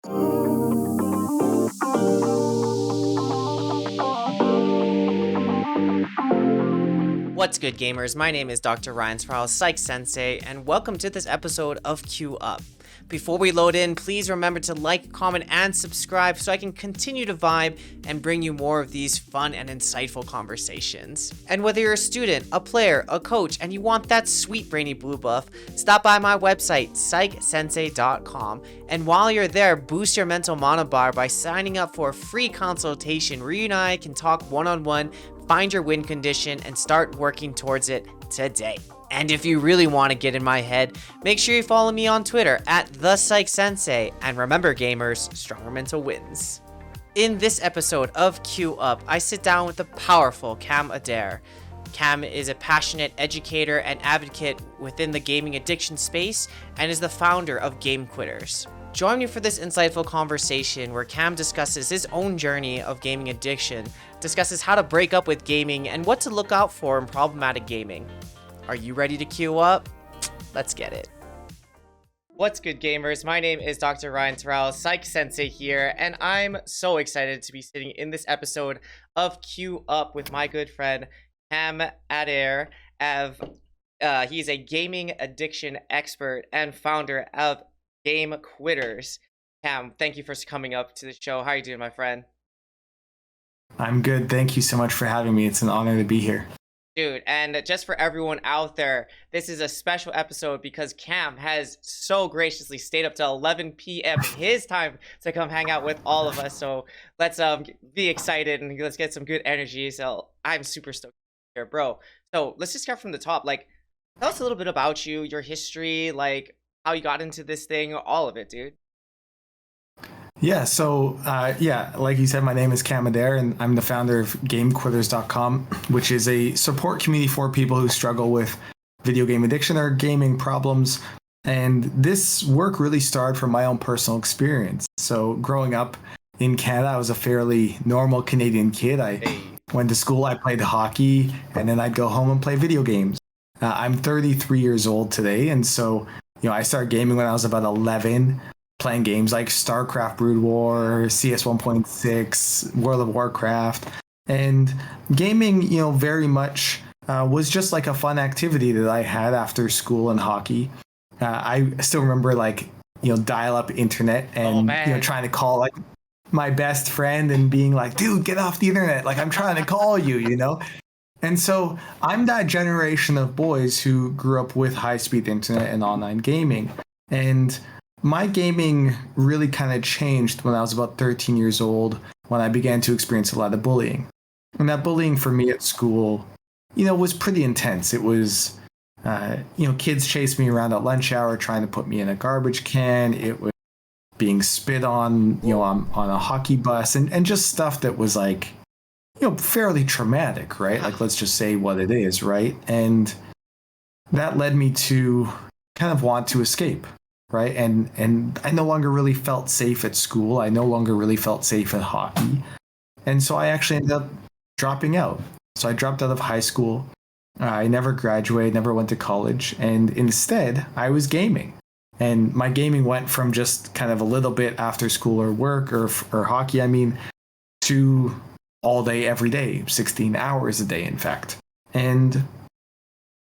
What's good, gamers? My name is Dr. Ryan Sproul, Psych Sensei, and welcome to this episode of QueueUP. Before we load in, please remember to like, comment, and subscribe so I can continue to vibe and bring you more of these fun and insightful conversations. And whether you're a student, a player, a coach, and you want that sweet brainy blue buff, stop by my website, psychsensei.com, and while you're there, boost your mental mana bar by signing up for a free consultation where you and I can talk one-on-one, find your win condition, and start working towards it today. And if you really want to get in my head, make sure you follow me on Twitter at @ThePsychSensei. And remember, gamers, stronger mental wins. In this episode of QueueUP, I sit down with the powerful Cam Adair. Cam is a passionate educator and advocate within the gaming addiction space and is the founder of Gamequitters. Join me for this insightful conversation where Cam discusses his own journey of gaming addiction, discusses how to break up with gaming, and what to look out for in problematic gaming. Are you ready to queue up? Let's get it. What's good, gamers? My name is Dr. Ryan Terrell, Psych Sensei here, and I'm so excited to be sitting in this episode of QueueUP with my good friend Cam Adair. He's a gaming addiction expert and founder of Gamequitters. Cam, thank you for coming up to the show. How are you doing, my friend? I'm good. Thank you so much for having me. It's an honor to be here. Dude, and just for everyone out there, this is a special episode because Cam has so graciously stayed up till 11 p.m. in his time to come hang out with all of us. So let's be excited and let's get some good energy. So I'm super stoked here, bro. So let's just start from the top. Like, tell us a little bit about you, your history, like how you got into this thing, all of it, dude. Yeah, so like you said, my name is Cam Adair, and I'm the founder of Gamequitters.com, which is a support community for people who struggle with video game addiction or gaming problems. And this work really started from my own personal experience. So growing up in Canada, I was a fairly normal Canadian kid. I went to school, I played hockey, and then I'd go home and play video games. I'm 33 years old today, and so I started gaming when I was about 11. Playing games like StarCraft Brood War, CS 1.6, World of Warcraft. And gaming, very much was just like a fun activity that I had after school and hockey. I still remember dial-up internet and trying to call like my best friend and being like, dude, get off the internet. Like, I'm trying to call you. And so I'm that generation of boys who grew up with high-speed internet and online gaming. And my gaming really kind of changed when I was about 13 years old, when I began to experience a lot of bullying. And that bullying for me at school, was pretty intense. It was, kids chased me around at lunch hour trying to put me in a garbage can. It was being spit on, on a hockey bus and just stuff that was like, fairly traumatic, right? Like, let's just say what it is, right? And that led me to kind of want to escape. Right. And I no longer really felt safe at school. I no longer really felt safe at hockey. And so I actually ended up dropping out. So I dropped out of high school. I never graduated, never went to college. And instead, I was gaming. And my gaming went from just kind of a little bit after school or work or hockey, to all day, every day, 16 hours a day, in fact. And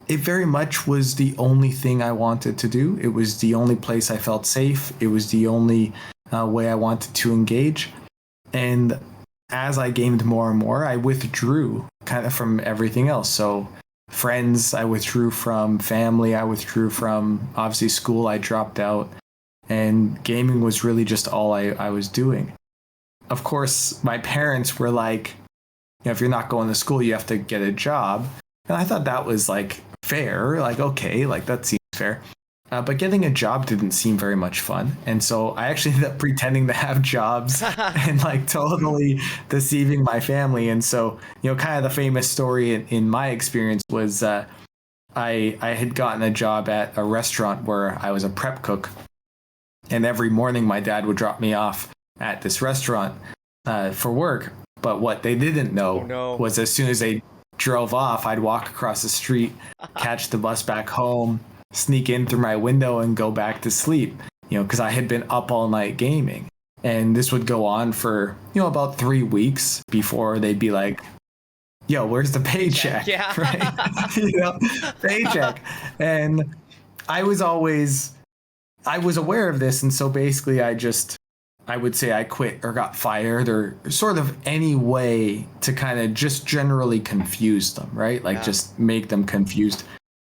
it very much was the only thing I wanted to do. It was the only place I felt safe. It was the only way I wanted to engage. And as I gamed more and more, I withdrew kind of from everything else. So friends, I withdrew from family. I withdrew from, obviously, school. I dropped out. And gaming was really just all I was doing. Of course, my parents were like, if you're not going to school, you have to get a job. And I thought that was like fair, like, okay, like that seems fair. But getting a job didn't seem very much fun. And so I actually ended up pretending to have jobs and like totally deceiving my family. And so, kind of the famous story in my experience was I had gotten a job at a restaurant where I was a prep cook. And every morning my dad would drop me off at this restaurant for work. But what they didn't know was as soon as they drove off, I'd walk across the street, catch the bus back home, sneak in through my window and go back to sleep, because I had been up all night gaming. And this would go on for, about 3 weeks before they'd be like, yo, where's the paycheck? Yeah. Right? Paycheck. And I was aware of this. And so basically I would say I quit or got fired or sort of any way to kind of just generally confuse them, right? Like just make them confused.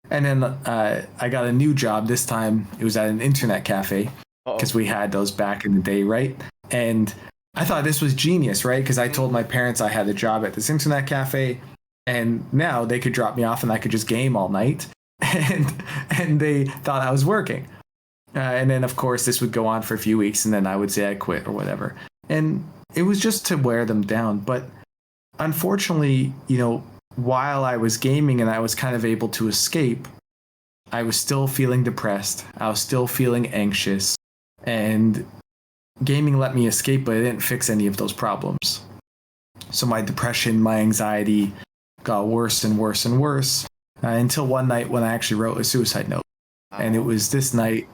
And then I got a new job. This time it was at an internet cafe because we had those back in the day, right? And I thought this was genius, right? Because I told my parents I had a job at this internet cafe, and now they could drop me off and I could just game all night. And they thought I was working. And then, of course, this would go on for a few weeks, and then I would say I quit or whatever. And it was just to wear them down. But unfortunately, while I was gaming and I was kind of able to escape, I was still feeling depressed. I was still feeling anxious. And gaming let me escape, but it didn't fix any of those problems. So my depression, my anxiety got worse and worse and worse until one night when I actually wrote a suicide note. And it was this night,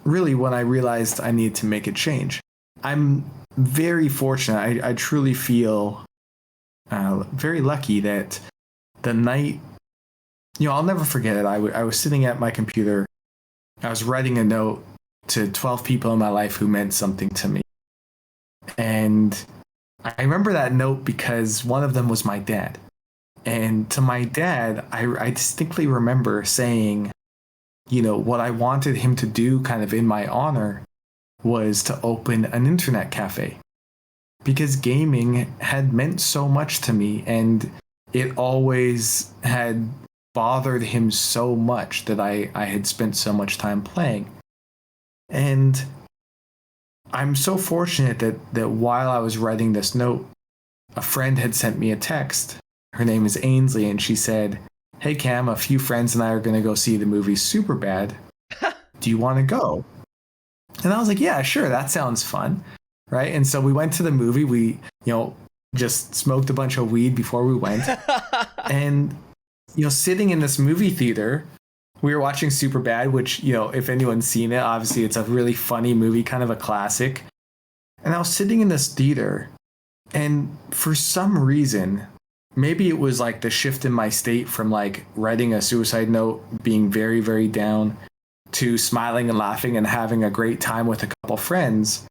really, when I realized I needed to make a change. I'm very fortunate. I truly feel very lucky that the night, I'll never forget it. I was sitting at my computer. I was writing a note to 12 people in my life who meant something to me. And I remember that note because one of them was my dad. And to my dad, I distinctly remember saying, what I wanted him to do kind of in my honor was to open an internet cafe. Because gaming had meant so much to me, and it always had bothered him so much that I had spent so much time playing. And I'm so fortunate that while I was writing this note, a friend had sent me a text. Her name is Ainsley, and she said, "Hey Cam, a few friends and I are going to go see the movie Superbad. Do you want to go?" And I was like, yeah, sure, that sounds fun. Right? And so we went to the movie. We, just smoked a bunch of weed before we went. And, sitting in this movie theater, we were watching Superbad, which, if anyone's seen it, obviously it's a really funny movie, kind of a classic. And I was sitting in this theater, and for some reason, maybe it was like the shift in my state from like writing a suicide note, being very, very down, to smiling and laughing and having a great time with a couple friends.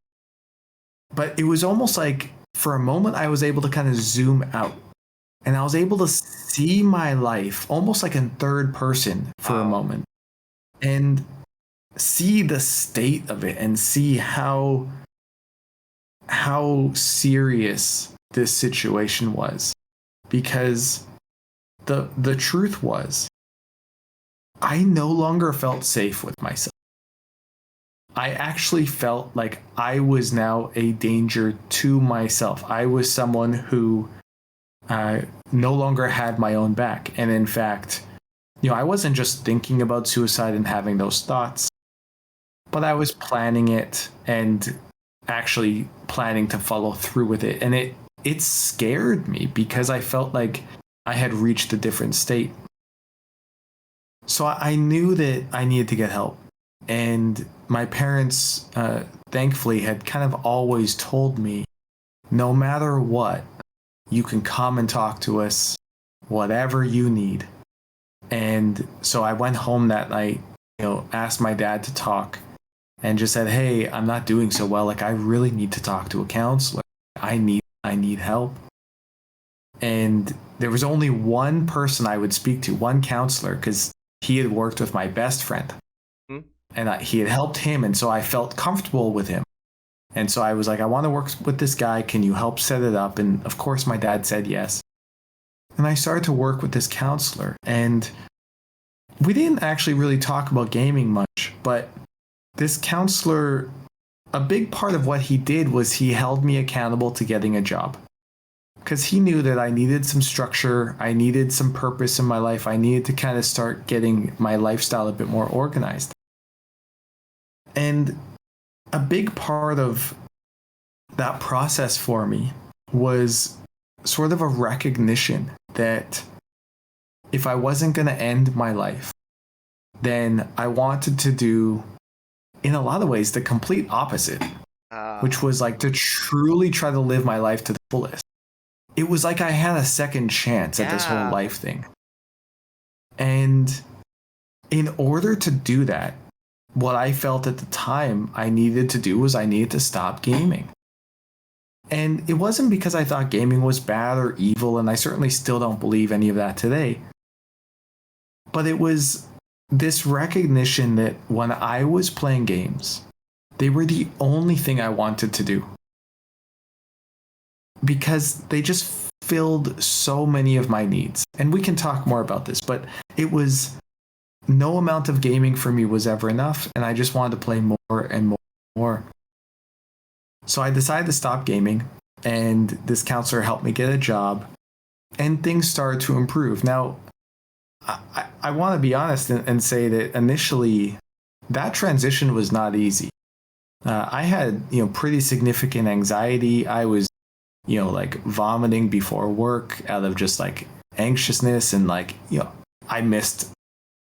But it was almost like for a moment I was able to kind of zoom out, and I was able to see my life almost like in third person for a moment, and see the state of it and see how serious this situation was. Because the truth was, I no longer felt safe with myself. I actually felt like I was now a danger to myself. I was someone who no longer had my own back. And in fact, I wasn't just thinking about suicide and having those thoughts, but I was planning it and actually planning to follow through with it. And it scared me because I felt like I had reached a different state. So I knew that I needed to get help. And my parents, thankfully, had kind of always told me, no matter what, you can come and talk to us, whatever you need. And so I went home that night, asked my dad to talk, and just said, hey, I'm not doing so well. Like, I really need to talk to a counselor. I need help. And there was only one person I would speak to, one counselor, because he had worked with my best friend. And he had helped him, and so I felt comfortable with him. And so I was like, I want to work with this guy. Can you help set it up? And of course, my dad said yes. And I started to work with this counselor. And we didn't actually really talk about gaming much, but this counselor, a big part of what he did was he held me accountable to getting a job. Because he knew that I needed some structure, I needed some purpose in my life, I needed to kind of start getting my lifestyle a bit more organized. And a big part of that process for me was sort of a recognition that if I wasn't going to end my life, then I wanted to do, in a lot of ways, the complete opposite. which was like to truly try to live my life to the fullest. It was like I had a second chance at this whole life thing. And in order to do that, what I felt at the time I needed to do was I needed to stop gaming. And it wasn't because I thought gaming was bad or evil, and I certainly still don't believe any of that today. But it was this recognition that when I was playing games, they were the only thing I wanted to do. Because they just filled so many of my needs. And we can talk more about this, but it was no amount of gaming for me was ever enough, and I just wanted to play more and more and more. So I decided to stop gaming, and this counselor helped me get a job, and things started to improve. Now, I want to be honest and say that initially, that transition was not easy. I had, pretty significant anxiety. I was, like vomiting before work out of just like anxiousness, and like, I missed,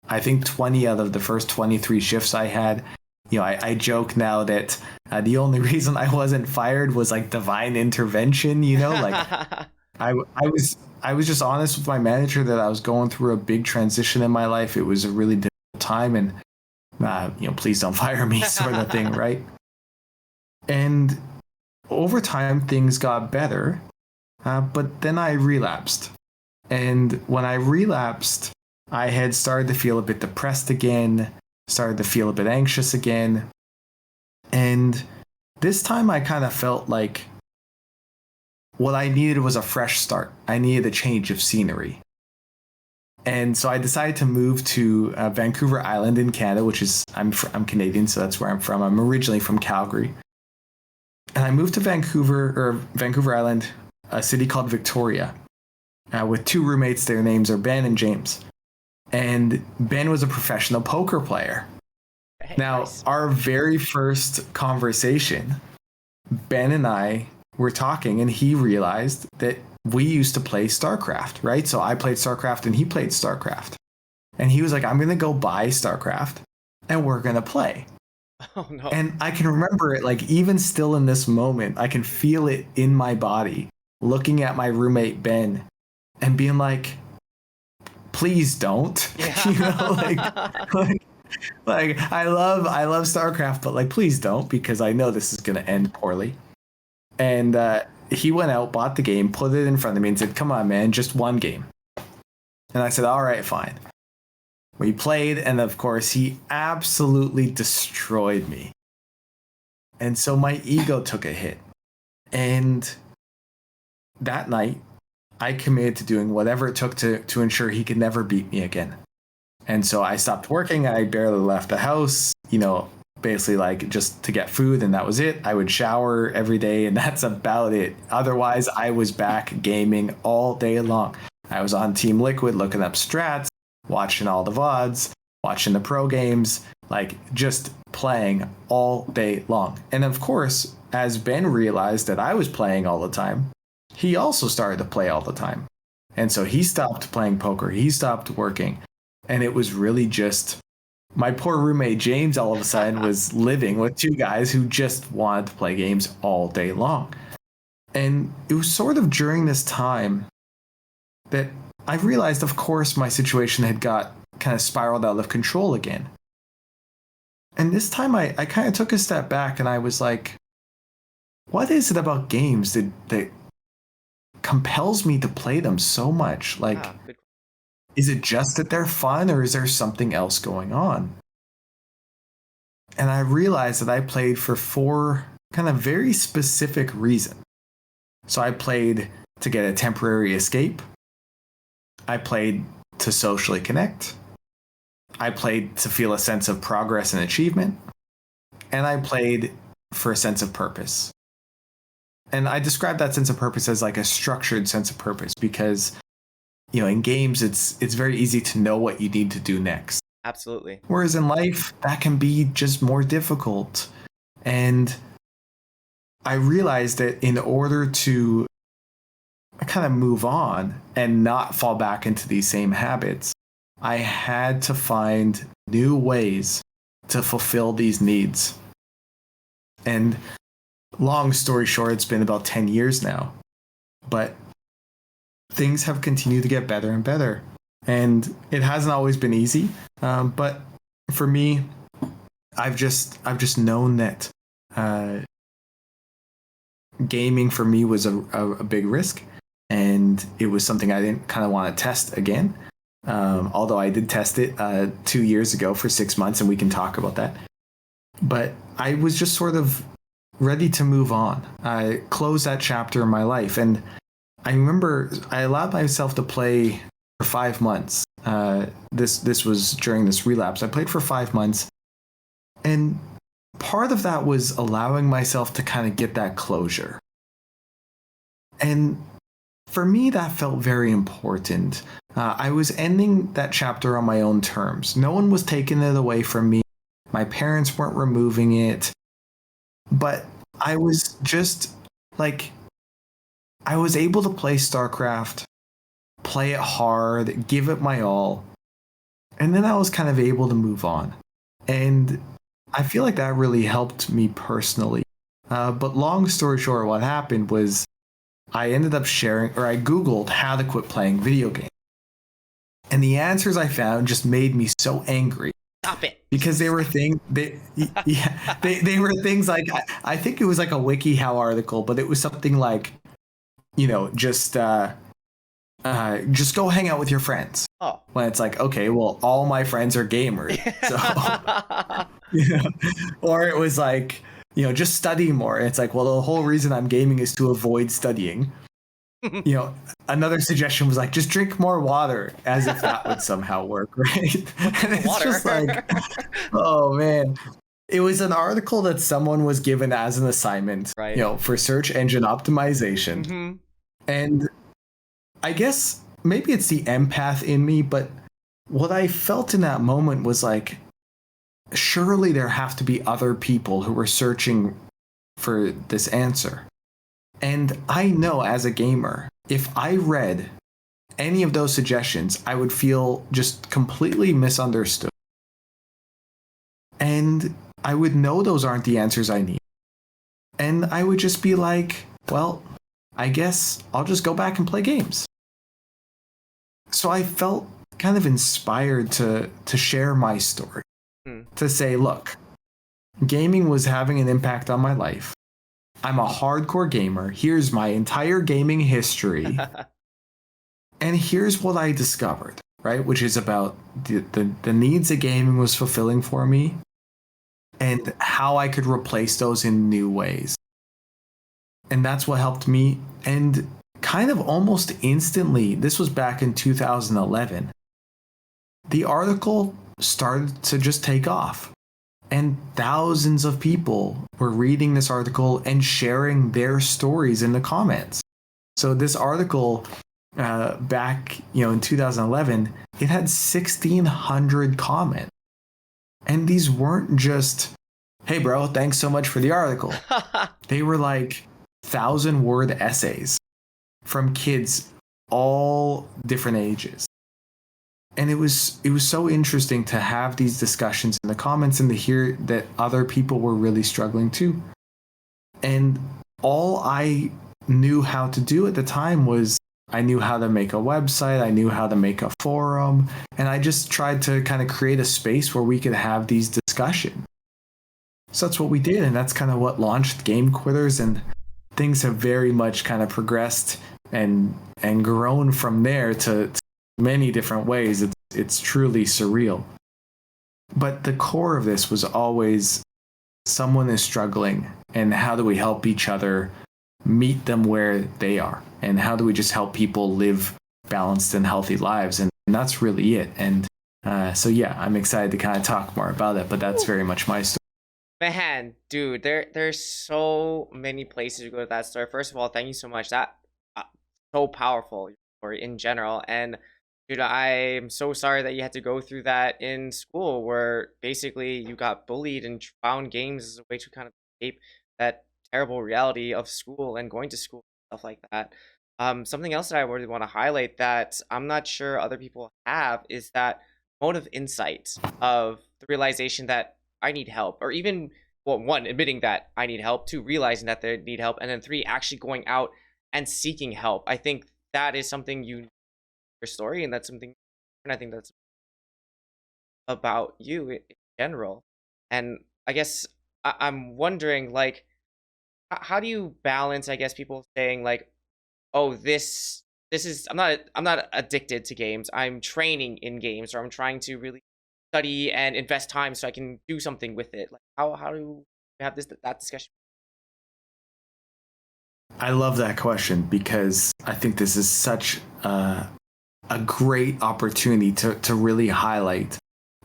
I think 20 out of the first 23 shifts I had. I joke now that the only reason I wasn't fired was like divine intervention, like I was just honest with my manager that I was going through a big transition in my life. It was a really difficult time, and please don't fire me, sort of thing, right? And over time, things got better, but then I relapsed. And when I relapsed, I had started to feel a bit depressed again, started to feel a bit anxious again. And this time I kind of felt like what I needed was a fresh start. I needed a change of scenery. And so I decided to move to Vancouver Island in Canada, which is, I'm Canadian, so that's where I'm from. I'm originally from Calgary. And I moved to Vancouver Island, a city called Victoria, with two roommates. Their names are Ben and James. And Ben was a professional poker player. Hey, now, nice. Our very first conversation, Ben and I were talking, and he realized that we used to play StarCraft, right? So I played StarCraft and he played StarCraft. And he was like, I'm going to go buy StarCraft and we're going to play. Oh, no. And I can remember it, like, even still in this moment, I can feel it in my body, looking at my roommate, Ben, and being like, please don't. Yeah. like I love StarCraft, but like, please don't, because I know this is going to end poorly. And he went out, bought the game, put it in front of me and said, come on, man, just one game. And I said, all right, fine. We played, and of course, he absolutely destroyed me. And so my ego took a hit. And that night, I committed to doing whatever it took to ensure he could never beat me again. And so I stopped working. I barely left the house, basically like just to get food, and that was it. I would shower every day, and that's about it. Otherwise, I was back gaming all day long. I was on Team Liquid looking up strats, watching all the VODs, watching the pro games, like just playing all day long. And of course, as Ben realized that I was playing all the time, he also started to play all the time. And so he stopped playing poker, he stopped working. And it was really just my poor roommate James all of a sudden was living with two guys who just wanted to play games all day long. And it was sort of during this time that I realized, of course, my situation had got kind of spiraled out of control again. And this time I kind of took a step back, and I was like, what is it about games that compels me to play them so much? Like, is it just that they're fun, or is there something else going on? And I realized that I played for 4 kind of very specific reasons. So I played to get a temporary escape. I played to socially connect. I played to feel a sense of progress and achievement. And I played for a sense of purpose. And I describe that sense of purpose as like a structured sense of purpose, because in games, it's very easy to know what you need to do next. Absolutely. Whereas in life, that can be just more difficult. And I realized that in order to kind of move on and not fall back into these same habits, I had to find new ways to fulfill these needs. And long story short, it's been about 10 years now, but things have continued to get better and better. And it hasn't always been easy. But for me, I've just known that gaming for me was a big risk, and it was something I didn't kind of want to test again. Although I did test it 2 years ago for 6 months, and we can talk about that. But I was just sort of ready to move on. I closed that chapter in my life, and I remember I allowed myself to play for 5 months. This was during this relapse. I played for 5 months, and part of that was allowing myself to kind of get that closure. And for me, that felt very important. I was ending that chapter on my own terms. No one was taking it away from me. My parents weren't removing it. But I was just like, I was able to play StarCraft, play it hard, give it my all. And then I was kind of able to move on. And I feel like that really helped me personally. But long story short, what happened was I ended up sharing, or I Googled how to quit playing video games. And the answers I found just made me so angry. Stop it. Because they were things they were things like I think it was like a WikiHow article, but it was something like, just go hang out with your friends. Oh. When it's like, okay, well, all my friends are gamers. So or it was like, just study more. It's like, well, the whole reason I'm gaming is to avoid studying. Another suggestion was like, just drink more water, as if that would somehow work, right? And it's Water. just like, oh man. It was an article that someone was given as an assignment, right, for search engine optimization. Mm-hmm. And I guess maybe it's the empath in me, but what I felt in that moment was like, surely there have to be other people who were searching for this answer. And I know as a gamer, if I read any of those suggestions, I would feel just completely misunderstood. And I would know those aren't the answers I need. And I would just be like, well, I guess I'll just go back and play games. So I felt kind of inspired to share my story. To say, look, gaming was having an impact on my life. I'm a hardcore gamer. Here's my entire gaming history. And here's what I discovered, right? Which is about the needs that gaming was fulfilling for me and how I could replace those in new ways. And that's what helped me. And kind of almost instantly, this was back in 2011, the article started to just take off. And thousands of people were reading this article and sharing their stories in the comments. So this article back, in 2011, it had 1,600 comments. And these weren't just, hey, bro, thanks so much for the article. They were like 1,000-word essays from kids all different ages. And it was so interesting to have these discussions in the comments and to hear that other people were really struggling too. And all I knew how to do at the time was I knew how to make a website, I knew how to make a forum, and I just tried to kind of create a space where we could have these discussions. So that's what we did, and that's kind of what launched Gamequitters, and things have very much kind of progressed and grown from there to many different ways. It's truly surreal. But the core of this was always someone is struggling, and how do we help each other meet them where they are? And how do we just help people live balanced and healthy lives? And that's really it. And so, yeah, I'm excited to kind of talk more about it, but that's very much my story. Man, dude, there's so many places to go with that story. First of all, thank you so much. That so powerful story in general. And dude, I'm so sorry that you had to go through that in school, where basically you got bullied and found games as a way to kind of escape that terrible reality of school and going to school, stuff like that. Something else that I really want to highlight that I'm not sure other people have is that mode of insight of the realization that I need help, or even well, one, admitting that I need help, two, realizing that they need help, and then three, actually going out and seeking help. I think that is something your story, and that's something, and I think that's about you in general. And I guess I'm wondering, like, how do you balance, I guess, people saying like, oh, this is, I'm not addicted to games. I'm training in games, or I'm trying to really study and invest time so I can do something with it. Like, how do you have that discussion? I love that question because I think this is such a great opportunity to really highlight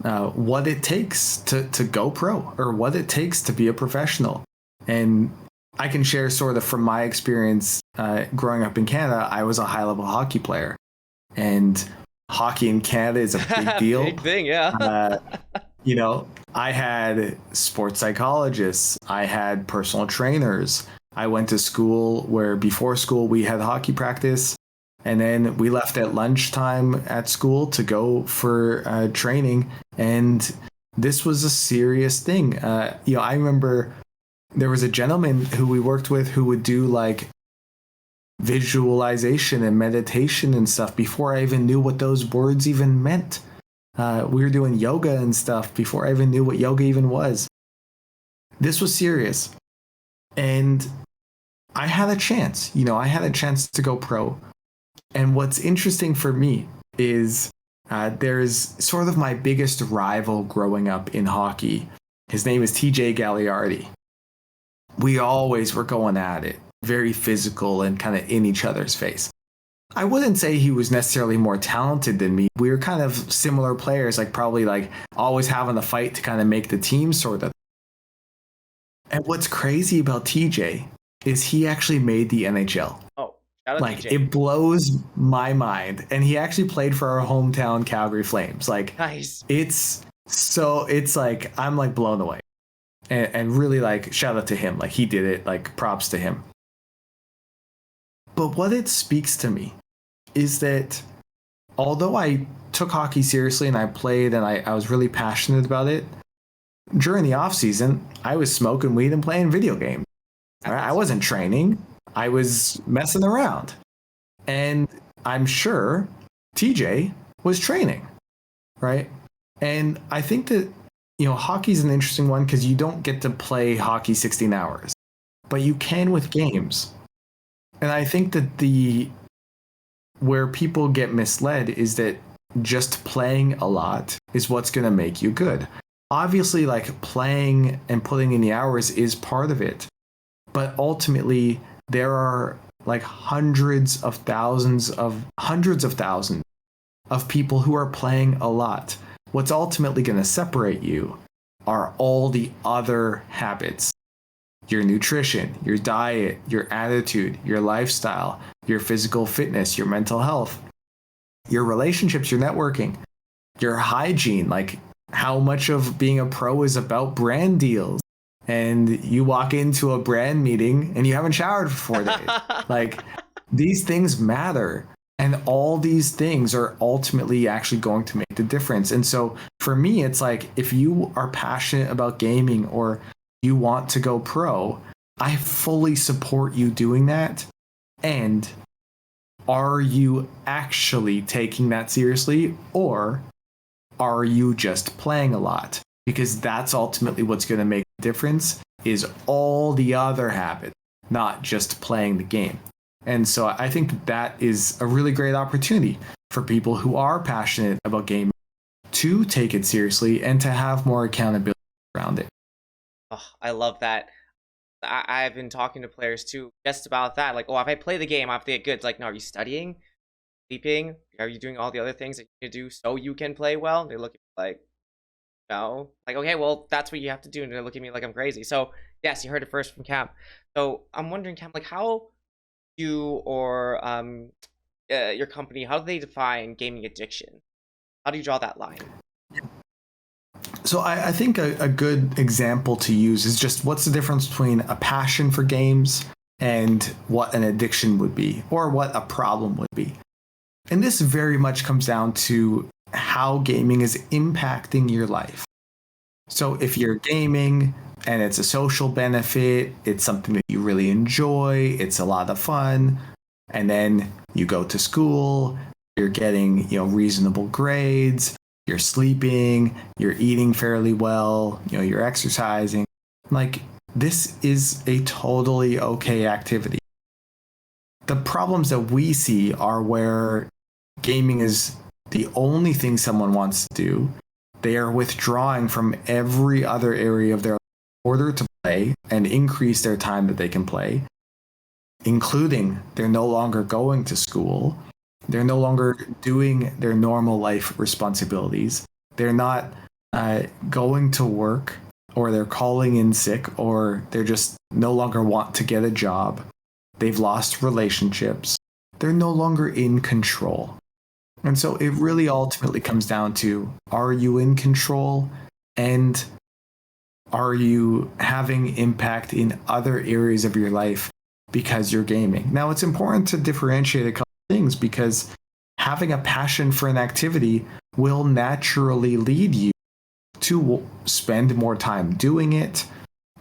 what it takes to go pro, or what it takes to be a professional. And I can share sort of from my experience growing up in Canada. I was a high level hockey player, and hockey in Canada is a big deal. Big thing, yeah. You know, I had sports psychologists, I had personal trainers. I went to school where before school we had hockey practice, and then we left at lunchtime at school to go for training. And this was a serious thing. I remember there was a gentleman who we worked with who would do like visualization and meditation and stuff before I even knew what those words even meant. We were doing yoga and stuff before I even knew what yoga even was. This was serious. And I had a chance, I had a chance to go pro. And what's interesting for me is there's sort of my biggest rival growing up in hockey. His name is TJ Gagliardi. We always were going at it, very physical and kind of in each other's face. I wouldn't say he was necessarily more talented than me. We were kind of similar players, like probably like always having a fight to kind of make the team sort of. And what's crazy about TJ is he actually made the NHL. Oh, shout out like TJ. It blows my mind. And he actually played for our hometown Calgary Flames. Like, Nice. It's like I'm like blown away. And really, like, shout out to him. Like, he did it. Like, props to him. But what it speaks to me is that although I took hockey seriously and I played and I was really passionate about it, during the off season, I was smoking weed and playing video games. I wasn't training. I was messing around. And I'm sure TJ was training, right? And I think that, hockey's an interesting one because you don't get to play hockey 16 hours, but you can with games. And I think that where people get misled is that just playing a lot is what's going to make you good. Obviously, like, playing and putting in the hours is part of it. But ultimately, there are like hundreds of thousands of people who are playing a lot. What's ultimately going to separate you are all the other habits. Your nutrition, your diet, your attitude, your lifestyle, your physical fitness, your mental health, your relationships, your networking, your hygiene, like how much of being a pro is about brand deals. And you walk into a brand meeting and you haven't showered for 4 days. Like, these things matter. And all these things are ultimately actually going to make the difference. And so for me, it's like, if you are passionate about gaming or you want to go pro, I fully support you doing that. And are you actually taking that seriously, or are you just playing a lot? Because that's ultimately what's going to make the difference, is all the other habits, not just playing the game. And so I think that is a really great opportunity for people who are passionate about gaming to take it seriously and to have more accountability around it. Oh, I love that. I've been talking to players too, just about that. Like, oh, if I play the game, I have to get good. It's like, no, are you studying? Sleeping? Are you doing all the other things that you do so you can play well? And they look at me like, no. Like, okay, well, that's what you have to do. And they look at me like I'm crazy. So, yes, you heard it first from Cam. So, I'm wondering, Cam, like, how you or your company, how do they define gaming addiction? How do you draw that line? So I think a good example to use is just what's the difference between a passion for games and what an addiction would be, or what a problem would be. And this very much comes down to how gaming is impacting your life. So if you're gaming and it's a social benefit, it's something that you really enjoy, it's a lot of fun, and then you go to school, you're getting, reasonable grades, you're sleeping, you're eating fairly well, you're exercising. Like, this is a totally okay activity. The problems that we see are where gaming is the only thing someone wants to do. They are withdrawing from every other area of their life in order to play and increase their time that they can play, including they're no longer going to school. They're no longer doing their normal life responsibilities. They're not going to work, or they're calling in sick, or they're just no longer want to get a job. They've lost relationships. They're no longer in control. And so it really ultimately comes down to, are you in control? And are you having impact in other areas of your life because you're gaming? Now, it's important to differentiate a couple of things, because having a passion for an activity will naturally lead you to spend more time doing it,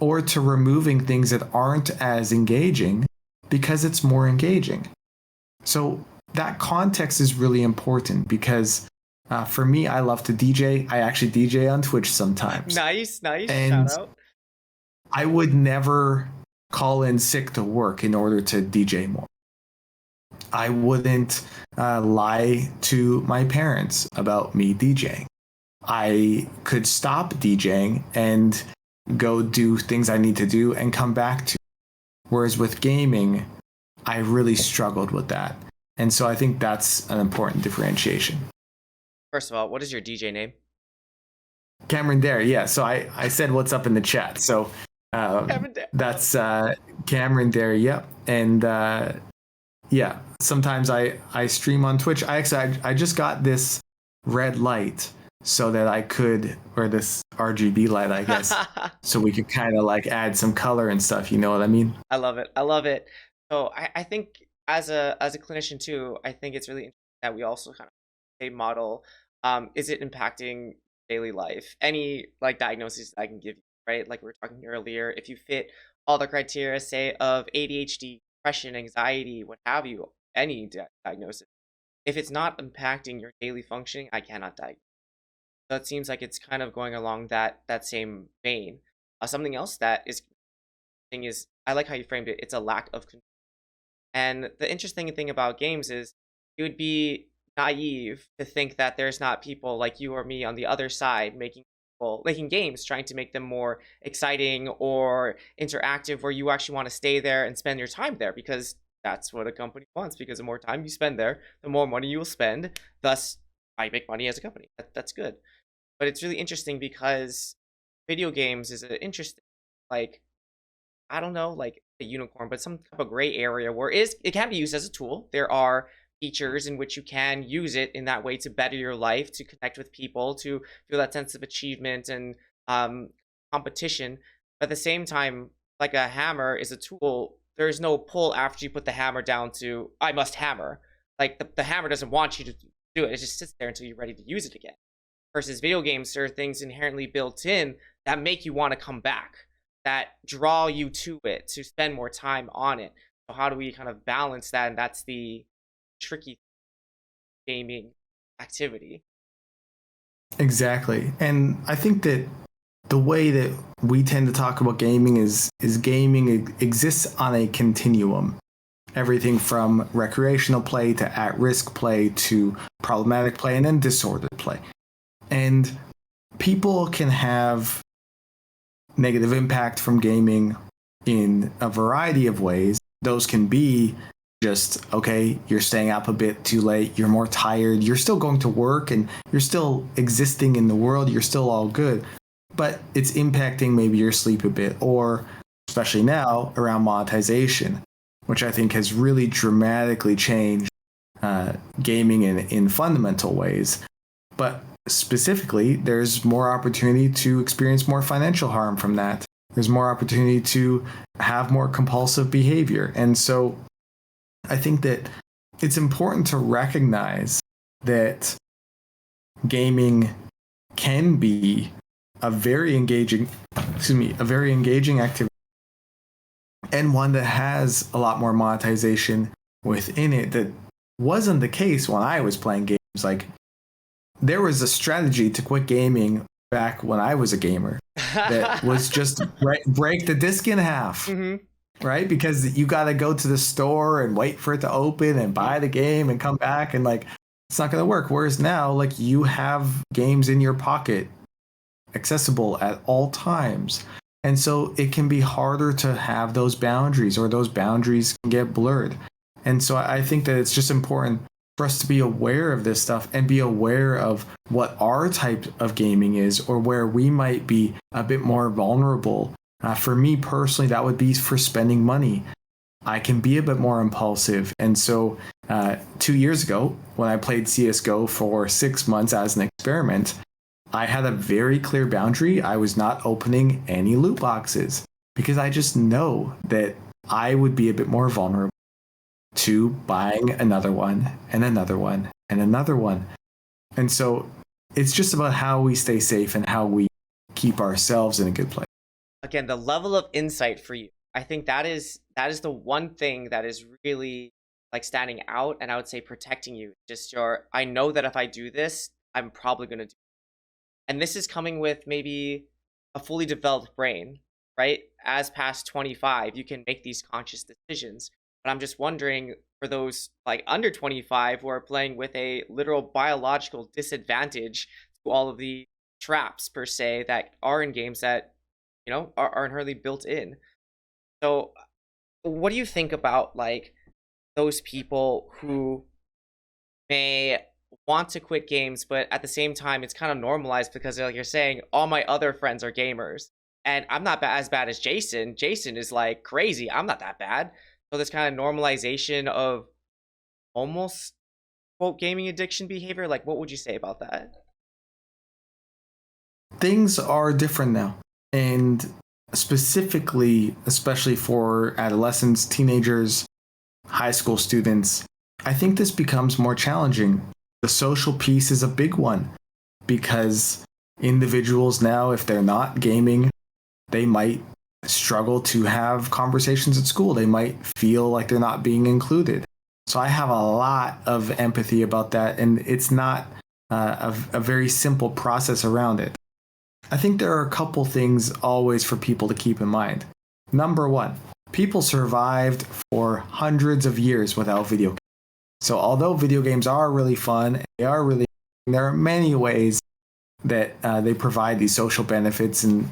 or to removing things that aren't as engaging because it's more engaging. So that context is really important, because for me, I love to DJ. I actually DJ on Twitch sometimes. Nice. And Shout out. I would never call in sick to work in order to DJ more. I wouldn't lie to my parents about me DJing. I could stop DJing and go do things I need to do and come back to. Whereas with gaming, I really struggled with that. And so I think that's an important differentiation. First of all, what is your DJ name? Cam Adair, yeah. So I said what's up in the chat. So that's Cam Adair, yep. And yeah, sometimes I stream on Twitch. I just got this red light so that I could, or this RGB light, I guess, so we could kind of like add some color and stuff. You know what I mean? I love it. So I think as a clinician too, I think it's really interesting that we also kind of say model, is it impacting daily life? Any like diagnosis I can give you, right? Like we were talking earlier, if you fit all the criteria, say, of ADHD, depression, anxiety, what have you, any diagnosis, if it's not impacting your daily functioning, I cannot diagnose. So it seems like it's kind of going along that same vein. Something else that is thing is, I like how you framed it. It's a lack of control. And the interesting thing about games is, it would be naive to think that there's not people like you or me on the other side making games, trying to make them more exciting or interactive, where you actually want to stay there and spend your time there, because that's what a company wants. Because the more time you spend there, the more money you will spend. Thus, I make money as a company. That's good. But it's really interesting because video games is an interesting, like, I don't know, like a unicorn, but some type of gray area where it can be used as a tool. There are features in which you can use it in that way to better your life, to connect with people, to feel that sense of achievement and competition. But at the same time, like a hammer is a tool. There is no pull after you put the hammer down to, I must hammer. Like the hammer doesn't want you to do it. It just sits there until you're ready to use it again. Versus video games, there are things inherently built in that make you want to come back, that draw you to it, to spend more time on it. So how do we kind of balance that? And that's the tricky gaming activity. Exactly. And I think that the way that we tend to talk about gaming is gaming exists on a continuum. Everything from recreational play to at-risk play to problematic play and then disordered play. And people can have negative impact from gaming in a variety of ways. Those can be just, okay, you're staying up a bit too late, you're more tired, you're still going to work and you're still existing in the world, you're still all good, but it's impacting maybe your sleep a bit, or especially now around monetization, which I think has really dramatically changed gaming in fundamental ways. But specifically, there's more opportunity to experience more financial harm from that. There's more opportunity to have more compulsive behavior. And so I think that it's important to recognize that gaming can be a very engaging, activity, and one that has a lot more monetization within it that wasn't the case when I was playing games. Like, there was a strategy to quit gaming back when I was a gamer that was just break the disc in half. Mm-hmm. Right? Because you got to go to the store and wait for it to open and buy the game and come back, and like, it's not going to work. Whereas now, like, you have games in your pocket accessible at all times. And so it can be harder to have those boundaries, or those boundaries can get blurred. And so I think that it's just important for us to be aware of this stuff and be aware of what our type of gaming is, or where we might be a bit more vulnerable. For me personally, that would be for spending money. I can be a bit more impulsive. And so 2 years ago, when I played CSGO for 6 months as an experiment, I had a very clear boundary. I was not opening any loot boxes because I just know that I would be a bit more vulnerable to buying another one and another one and another one. And so it's just about how we stay safe and how we keep ourselves in a good place. Again, the level of insight for you, I think that is the one thing that is really like standing out, and I would say protecting you. Just I know that if I do this, I'm probably going to do it. And this is coming with maybe a fully developed brain, right? As past 25, you can make these conscious decisions. But I'm just wondering, for those like under 25 who are playing with a literal biological disadvantage to all of the traps per se that are in games that, you know, are inherently built in. So what do you think about like those people who may want to quit games, but at the same time it's kind of normalized because, like you're saying, all my other friends are gamers and I'm not as bad as Jason. Jason is like crazy. I'm not that bad. So this kind of normalization of almost quote gaming addiction behavior, like what would you say about that? Things are different now. And specifically, especially for adolescents, teenagers, high school students, I think this becomes more challenging. The social piece is a big one because individuals now, if they're not gaming, they might struggle to have conversations at school. They might feel like they're not being included. So I have a lot of empathy about that, and it's not a very simple process around it. I think there are a couple things always for people to keep in mind. Number one, people survived for hundreds of years without video games. So although video games are really fun, there are many ways that they provide these social benefits and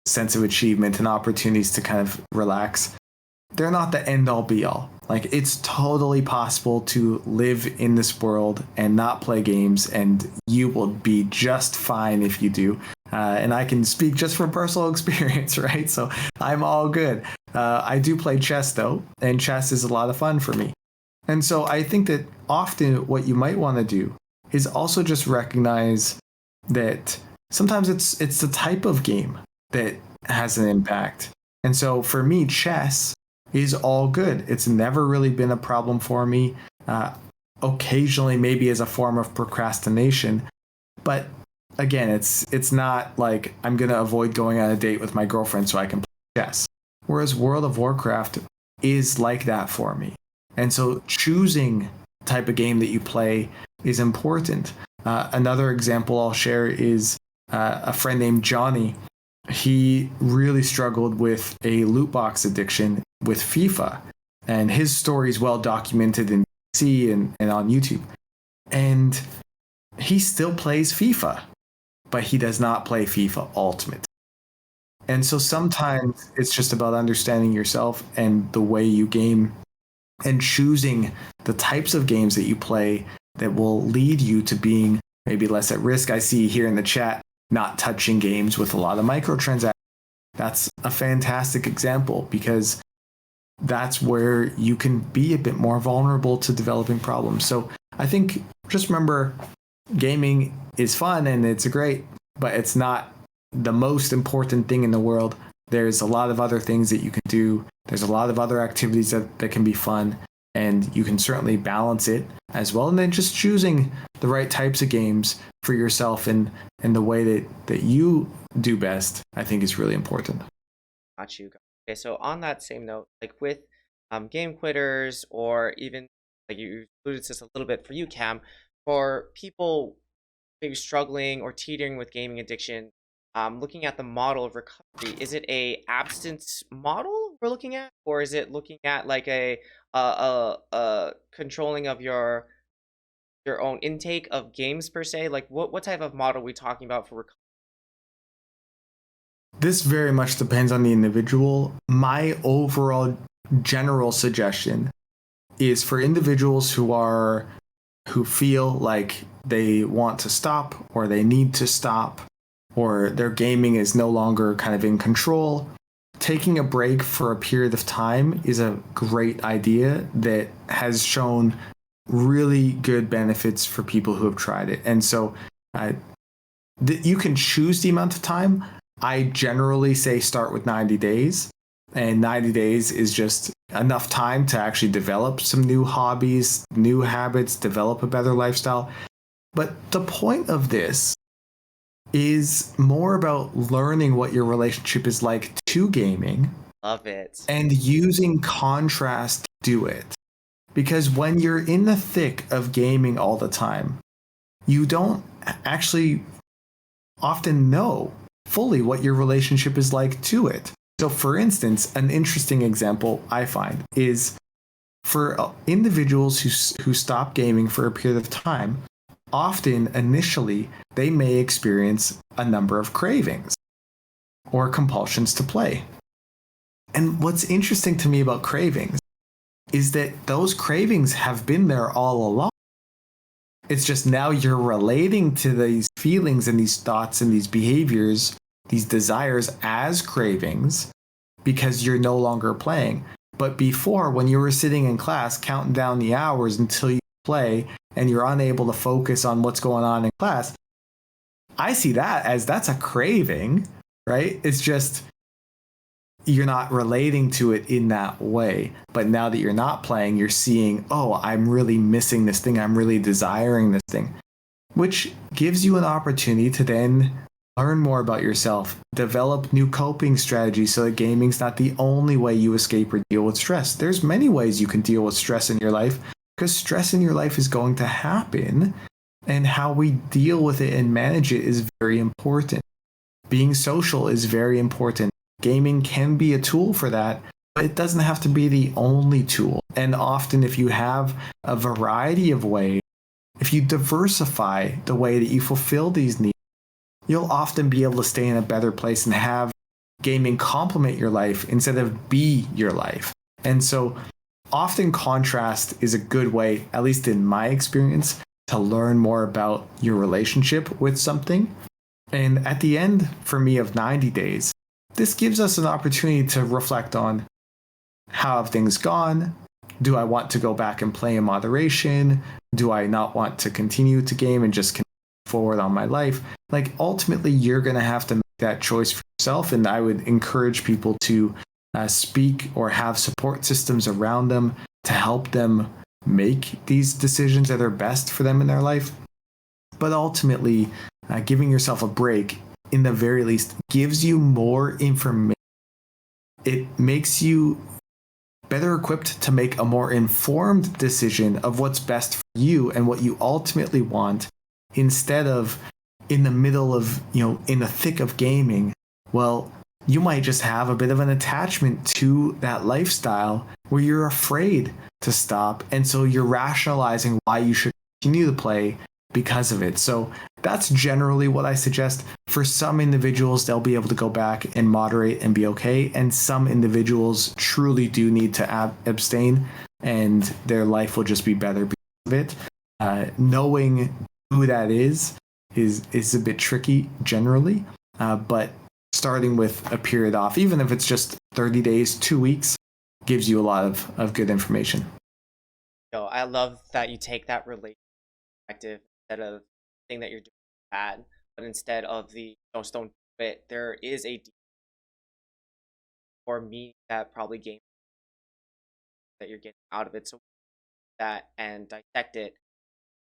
sense of achievement and opportunities to kind of relax. They're not the end all be all. Like, it's totally possible to live in this world and not play games, and you will be just fine if you do. And I can speak just from personal experience, right? So I'm all good. I do play chess though, and chess is a lot of fun for me. And so I think that often what you might want to do is also just recognize that sometimes it's the type of game that has an impact. And so for me, chess is all good. It's never really been a problem for me. Occasionally, maybe as a form of procrastination, but again, it's not like I'm going to avoid going on a date with my girlfriend so I can play chess. Whereas World of Warcraft is like that for me. And so choosing the type of game that you play is important. Another example I'll share is a friend named Johnny. He really struggled with a loot box addiction with FIFA, and his story is well documented in PC and on YouTube. And he still plays FIFA, but he does not play FIFA Ultimate. And so sometimes it's just about understanding yourself and the way you game and choosing the types of games that you play that will lead you to being maybe less at risk. I see here in the chat, not touching games with a lot of microtransactions. That's a fantastic example because that's where you can be a bit more vulnerable to developing problems. So I think just remember, gaming is fun and it's great, but it's not the most important thing in the world. There's a lot of other things that you can do. There's a lot of other activities that can be fun, and you can certainly balance it as well. And then just choosing the right types of games for yourself and the way that you do best, I think is really important. Got you. Okay, so on that same note, like with game quitters, or even like you alluded to this a little bit for you, Cam, for people maybe struggling or teetering with gaming addiction, looking at the model of recovery, is it a abstinence model we're looking at, or is it looking at like a controlling of your own intake of games per se? Like what type of model are we talking about for recovery? This very much depends on the individual. My overall general suggestion is for individuals who feel like they want to stop or they need to stop or their gaming is no longer kind of in control. Taking a break for a period of time is a great idea that has shown really good benefits for people who have tried it. And so you can choose the amount of time. I generally say start with 90 days. And 90 days is just enough time to actually develop some new hobbies, new habits, develop a better lifestyle. But the point of this is more about learning what your relationship is like to gaming. Love it. And using contrast to do it. Because when you're in the thick of gaming all the time, you don't actually often know fully what your relationship is like to it. So, for instance, an interesting example I find is for individuals who stop gaming for a period of time, often initially they may experience a number of cravings or compulsions to play. And what's interesting to me about cravings is that those cravings have been there all along. It's just now you're relating to these feelings and these thoughts and these behaviors, these desires as cravings because you're no longer playing. But before, when you were sitting in class counting down the hours until you play and you're unable to focus on what's going on in class, I see that as that's a craving, right? It's just you're not relating to it in that way. But now that you're not playing, you're seeing, oh, I'm really missing this thing. I'm really desiring this thing, which gives you an opportunity to then learn more about yourself, develop new coping strategies so that gaming's not the only way you escape or deal with stress. There's many ways you can deal with stress in your life because stress in your life is going to happen, and how we deal with it and manage it is very important. Being social is very important. Gaming can be a tool for that, but it doesn't have to be the only tool. And often, if you have a variety of ways, if you diversify the way that you fulfill these needs, you'll often be able to stay in a better place and have gaming complement your life instead of be your life. And so often contrast is a good way, at least in my experience, to learn more about your relationship with something. And at the end, for me, of 90 days, this gives us an opportunity to reflect on how have things gone? Do I want to go back and play in moderation? Do I not want to continue to game and just continue forward on my life? Like, ultimately, you're going to have to make that choice for yourself. And I would encourage people to speak or have support systems around them to help them make these decisions that are best for them in their life. But ultimately, giving yourself a break, in the very least, gives you more information. It makes you better equipped to make a more informed decision of what's best for you and what you ultimately want, instead of in the middle of, in the thick of gaming. Well, you might just have a bit of an attachment to that lifestyle where you're afraid to stop. And so you're rationalizing why you should continue to play because of it. So that's generally what I suggest. For some individuals, they'll be able to go back and moderate and be okay. And some individuals truly do need to abstain, and their life will just be better because of it. Knowing who that is a bit tricky generally, but starting with a period off, even if it's just 30 days, 2 weeks, gives you a lot of good information. I love that you take that relationship perspective instead of thing that you're doing bad, but instead of the don't do it, there is a or meaning that probably game that you're getting out of it. So that and dissect it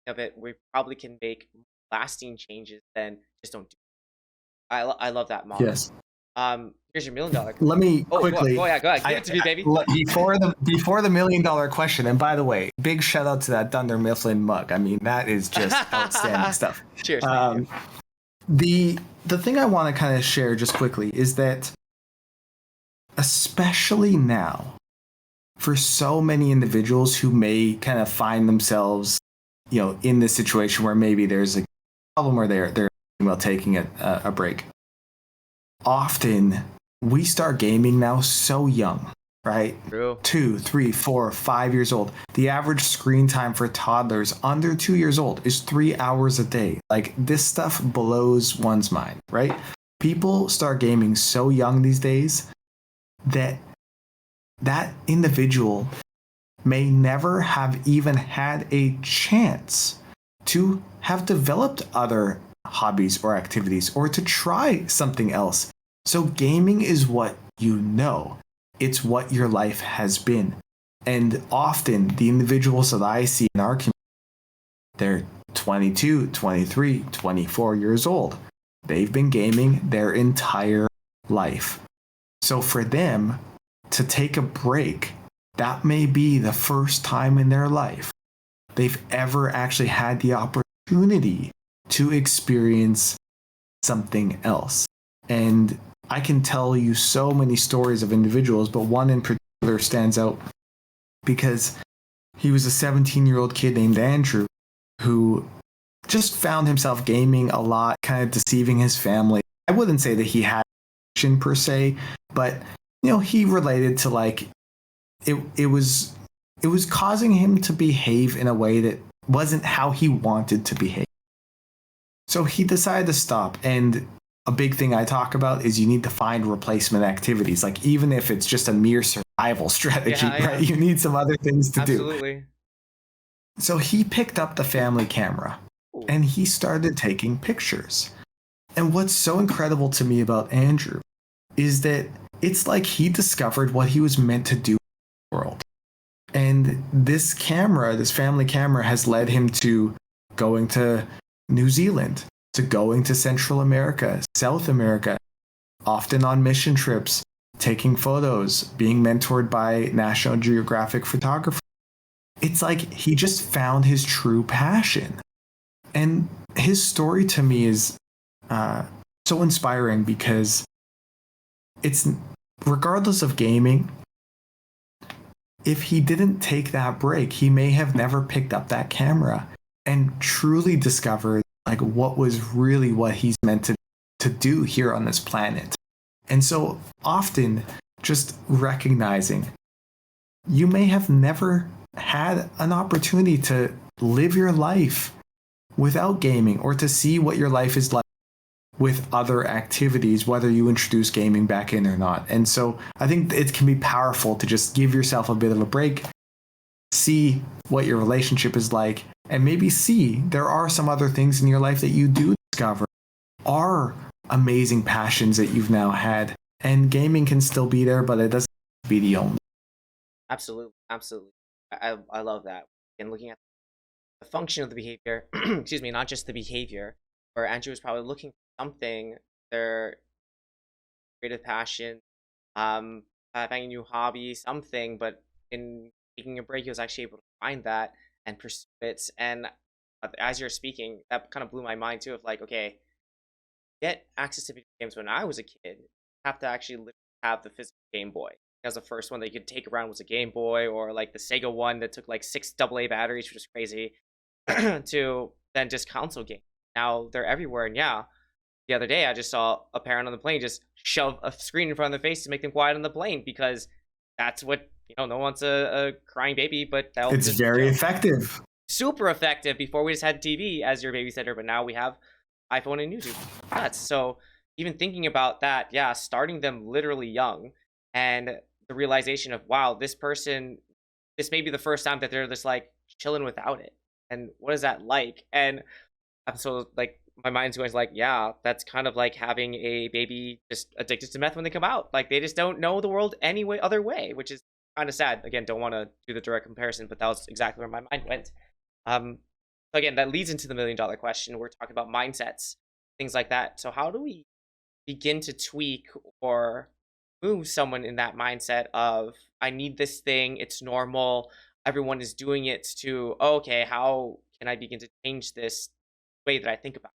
of it, we probably can make lasting changes than just don't do it. I love that model. Yes. Here's your $1 million. Let me Oh, quickly. go ahead. Give it to me, baby. Before the $1 million question, and by the way, big shout out to that Dunder Mifflin mug. I mean, that is just outstanding stuff. Cheers. The thing I want to kind of share just quickly is that, especially now, for so many individuals who may kind of find themselves, in this situation where maybe there's a problem or they're thinking about taking a break. Often we start gaming now so young, right? True. 2, 3, 4, 5 years old. The average screen time for toddlers under 2 years old is 3 hours a day. Like, this stuff blows one's mind, right? People start gaming so young these days that individual may never have even had a chance to have developed other hobbies or activities or to try something else. So gaming is what you know. It's what your life has been. And often the individuals that I see in our community, they're 22, 23, 24 years old. They've been gaming their entire life. So for them to take a break, that may be the first time in their life they've ever actually had the opportunity to experience something else. And I can tell you so many stories of individuals, but one in particular stands out because he was a 17-year-old kid named Andrew who just found himself gaming a lot, kind of deceiving his family. I wouldn't say that he had addiction per se, but he related to, like, it was causing him to behave in a way that wasn't how he wanted to behave. So he decided to stop. And a big thing I talk about is you need to find replacement activities. Like, even if it's just a mere survival strategy, right? You need some other things to do. Absolutely. So he picked up the family camera and he started taking pictures. And what's so incredible to me about Andrew is that it's like he discovered what he was meant to do in the world. And this camera, this family camera, has led him to going to New Zealand, to going to Central America, South America, often on mission trips, taking photos, being mentored by National Geographic photographers. It's like he just found his true passion. And his story to me is so inspiring because it's, regardless of gaming, if he didn't take that break, he may have never picked up that camera and truly discovered, like, what was really what he's meant to do here on this planet. And so often just recognizing you may have never had an opportunity to live your life without gaming or to see what your life is like with other activities, whether you introduce gaming back in or not. And so I think it can be powerful to just give yourself a bit of a break, see what your relationship is like, and maybe see there are some other things in your life that you do discover are amazing passions that you've now had. And gaming can still be there, but it doesn't be the only. Absolutely. I love that. And looking at the function of the behavior, excuse me, not just the behavior, where Andrew was probably looking for something, their creative passion, having a new hobby, something, but in taking a break, he was actually able to find that and pursue it. And as you're speaking, that kind of blew my mind too, of like, okay, get access to video games when I was a kid, you have to actually have the physical Game Boy. That was the first one that you could take around was a Game Boy, or like the Sega one that took like 6 AA batteries, which is crazy, to then just console games. Now they're everywhere. And yeah, the other day I just saw a parent on the plane just shove a screen in front of their face to make them quiet on the plane, because that's what, no one wants a crying baby, but it's just, very effective. Super effective. Before we just had TV as your babysitter, but now we have iPhone and YouTube. That's so even thinking about that, yeah, starting them literally young, and the realization of, wow, this may be the first time that they're just like chilling without it. And what is that like? And I'm so like, my mind's going like, yeah, that's kind of like having a baby just addicted to meth when they come out. Like, they just don't know the world any other way, which is kind of sad. Again, don't want to do the direct comparison, but that was exactly where my mind went. So again, that leads into the $1 million question. We're talking about mindsets, things like that. So how do we begin to tweak or move someone in that mindset of, I need this thing, it's normal, everyone is doing it, to, oh, okay, how can I begin to change this way that I think about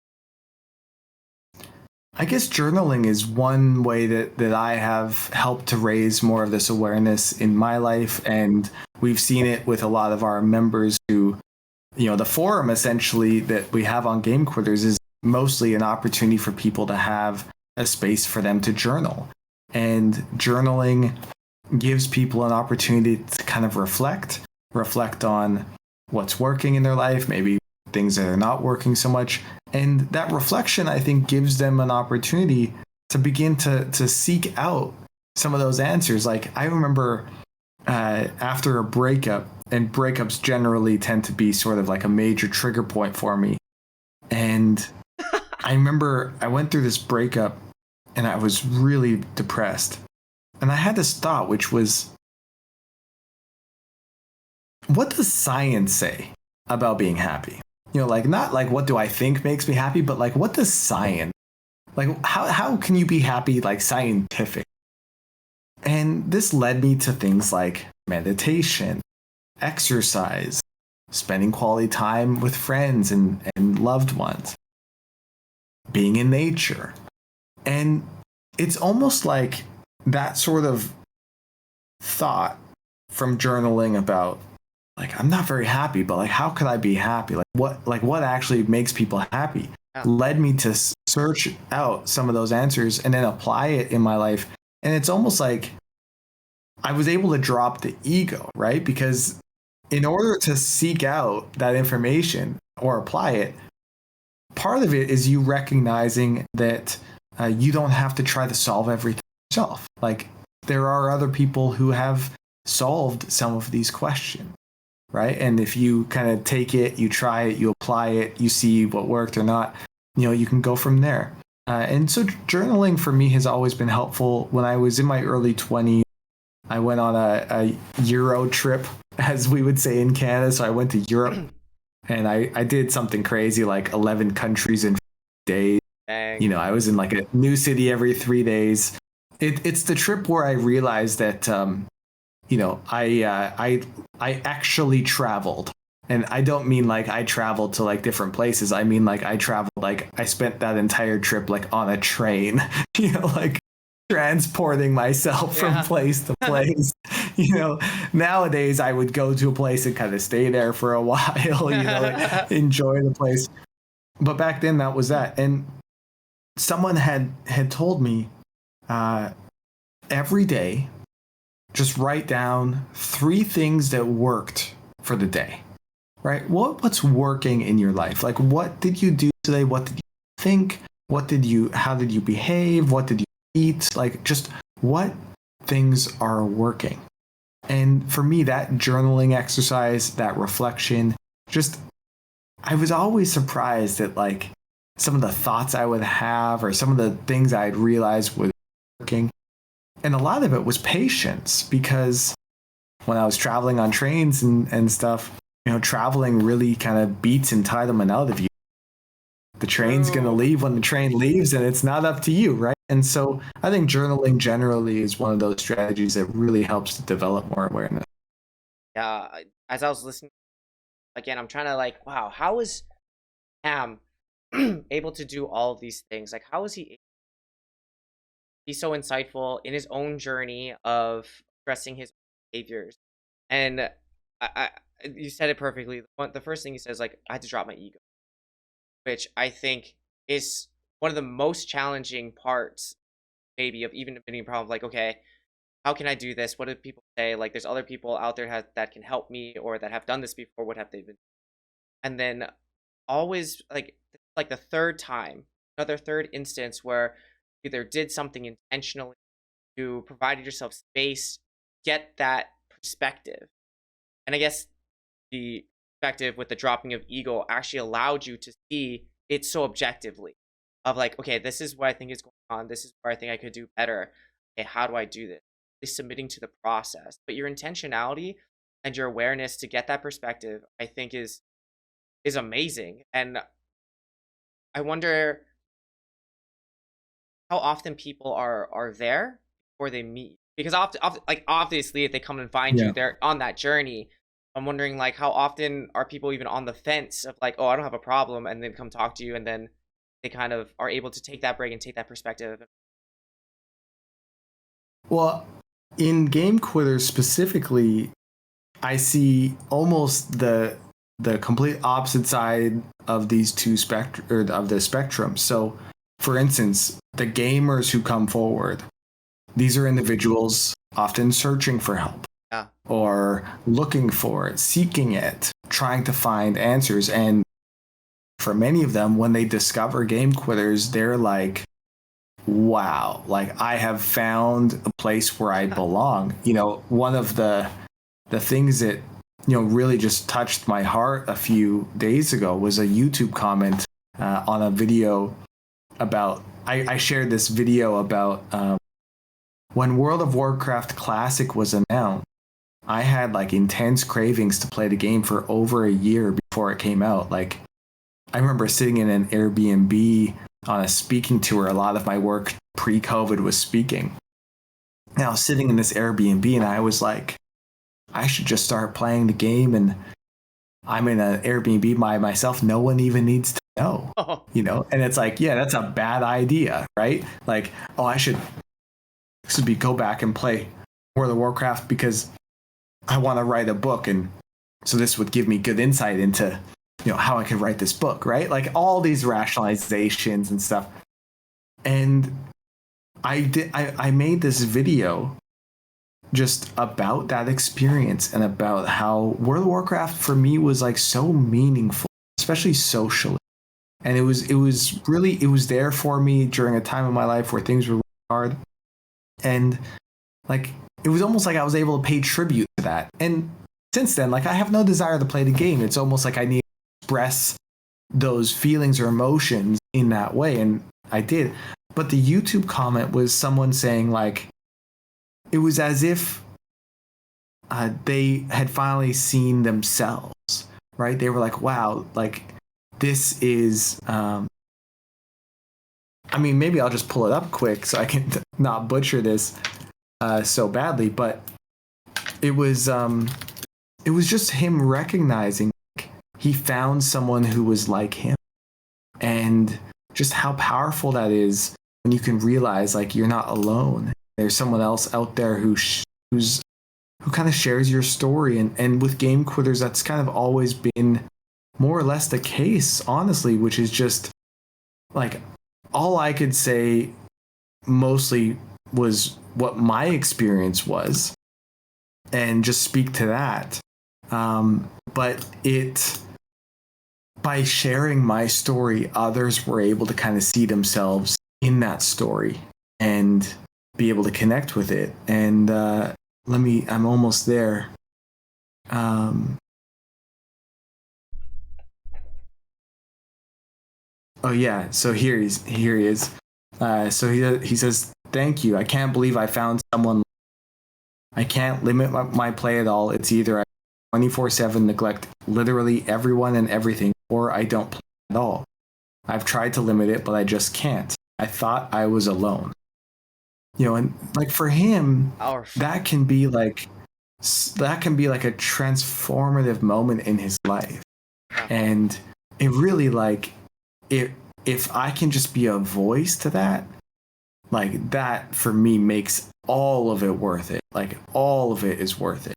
I guess journaling is one way that I have helped to raise more of this awareness in my life. And we've seen it with a lot of our members who, the forum essentially that we have on Gamequitters is mostly an opportunity for people to have a space for them to journal. And journaling gives people an opportunity to kind of reflect on what's working in their life, maybe things that are not working so much. And that reflection, I think, gives them an opportunity to begin to seek out some of those answers. Like I remember after a breakup, and breakups generally tend to be sort of like a major trigger point for me. And I remember I went through this breakup and I was really depressed. And I had this thought, which was, what does science say about being happy? Like not like what do I think makes me happy, but like what does science, like how can you be happy, like scientific? And this led me to things like meditation, exercise, spending quality time with friends and loved ones, being in nature. And it's almost like that sort of thought from journaling about, like, I'm not very happy, but like how could I be happy? What actually makes people happy led me to search out some of those answers and then apply it in my life. And it's almost like I was able to drop the ego, right? Because in order to seek out that information or apply it, part of it is you recognizing that you don't have to try to solve everything yourself. Like there are other people who have solved some of these questions, right? And if you kind of take it, you try it, you apply it, you see what worked or not, you can go from there. And so journaling for me has always been helpful. When I was in my early 20s, I went on a Euro trip, as we would say in Canada. So I went to Europe and I did something crazy, like 11 countries in days. Dang. I was in like a new city every 3 days. It's the trip where I realized that, I actually traveled. And I don't mean like I traveled to like different places. I mean like I traveled, like I spent that entire trip like on a train, like transporting myself from place to place. Nowadays I would go to a place and kind of stay there for a while, enjoy the place. But back then that was that. And someone had told me every day, just write down 3 things that worked for the day, right? What's working in your life? Like, what did you do today? What did you think? How did you behave? What did you eat? Like, just what things are working? And for me, that journaling exercise, that reflection, I was always surprised at like some of the thoughts I would have or some of the things I'd realized were working. And a lot of it was patience, because when I was traveling on trains and stuff, traveling really kind of beats entitlement out of you. The train's going to leave when the train leaves, and it's not up to you, right? And so I think journaling generally is one of those strategies that really helps to develop more awareness. Yeah, as I was listening again, I'm trying to like, wow, how is Cam able to do all of these things? Like, how is he so insightful in his own journey of addressing his behaviors? And I you said it perfectly. The first thing he says, like, I had to drop my ego, which I think is one of the most challenging parts, maybe, of even admitting a problem. Like, okay, how can I do this? What do people say? Like, there's other people out there that can help me or that have done this before. What have they been? And then always like the third time, another third instance where you either did something intentionally, you provided yourself space, get that perspective. And I guess the perspective with the dropping of ego actually allowed you to see it so objectively, of like, okay, this is what I think is going on. This is where I think I could do better. Okay, how do I do this? Is submitting to the process. But your intentionality and your awareness to get that perspective, I think is amazing. And I wonder, how often people are there before they meet? Because often, like obviously, if they come and find you, Yeah. they're on that journey. I'm wondering like how often are people even on the fence of like, oh, I don't have a problem, and then come talk to you, and then they kind of are able to take that break and take that perspective. Well, in Game Quitters specifically, I see almost the complete opposite side of these two of the spectrum. So, for instance, the gamers who come forward, these are individuals often searching for help Yeah. or looking for it, seeking it, trying to find answers. And for many of them, when they discover Game Quitters, they're like, wow, like I have found a place where I belong. One of the things that really just touched my heart a few days ago was a YouTube comment on a video about. I shared this video about when World of Warcraft Classic was announced. I had like intense cravings to play the game for over a year before it came out. Like, I remember sitting in an Airbnb on a speaking tour. A lot of my work pre-COVID was speaking. Now, sitting in this Airbnb, and I was like, I should just start playing the game, and I'm in an Airbnb by myself. No one even needs to know, And it's like, yeah, that's a bad idea, right? Like, oh, I should go back and play World of Warcraft because I want to write a book, and so this would give me good insight into how I could write this book, right? Like all these rationalizations and stuff. And I made this video just about that experience and about how World of Warcraft for me was like so meaningful, especially socially. And it was there for me during a time in my life where things were hard. And like, it was almost like I was able to pay tribute to that. And since then, like, I have no desire to play the game. It's almost like I need to express those feelings or emotions in that way. And I did. But the YouTube comment was someone saying, like, it was as if they had finally seen themselves, right? They were like, wow, like, this is, maybe I'll just pull it up quick so I can not butcher this so badly, but it was just him recognizing he found someone who was like him, and just how powerful that is when you can realize like you're not alone. There's someone else out there who kind of shares your story, and with Game Quitters, that's kind of always been more or less the case, honestly, which is just like all I could say mostly was what my experience was and just speak to that. But by sharing my story, others were able to kind of see themselves in that story and be able to connect with it. And I'm almost there. Oh yeah, so here he is. So he says, "Thank you. I can't believe I found someone. I can't limit my play at all. It's either I 24/7 neglect literally everyone and everything, or I don't play at all. I've tried to limit it, but I just can't. I thought I was alone." And like for him, that can be like a transformative moment in his life, and it really like if I can just be a voice to that, like that for me makes all of it worth it. Like all of it is worth it.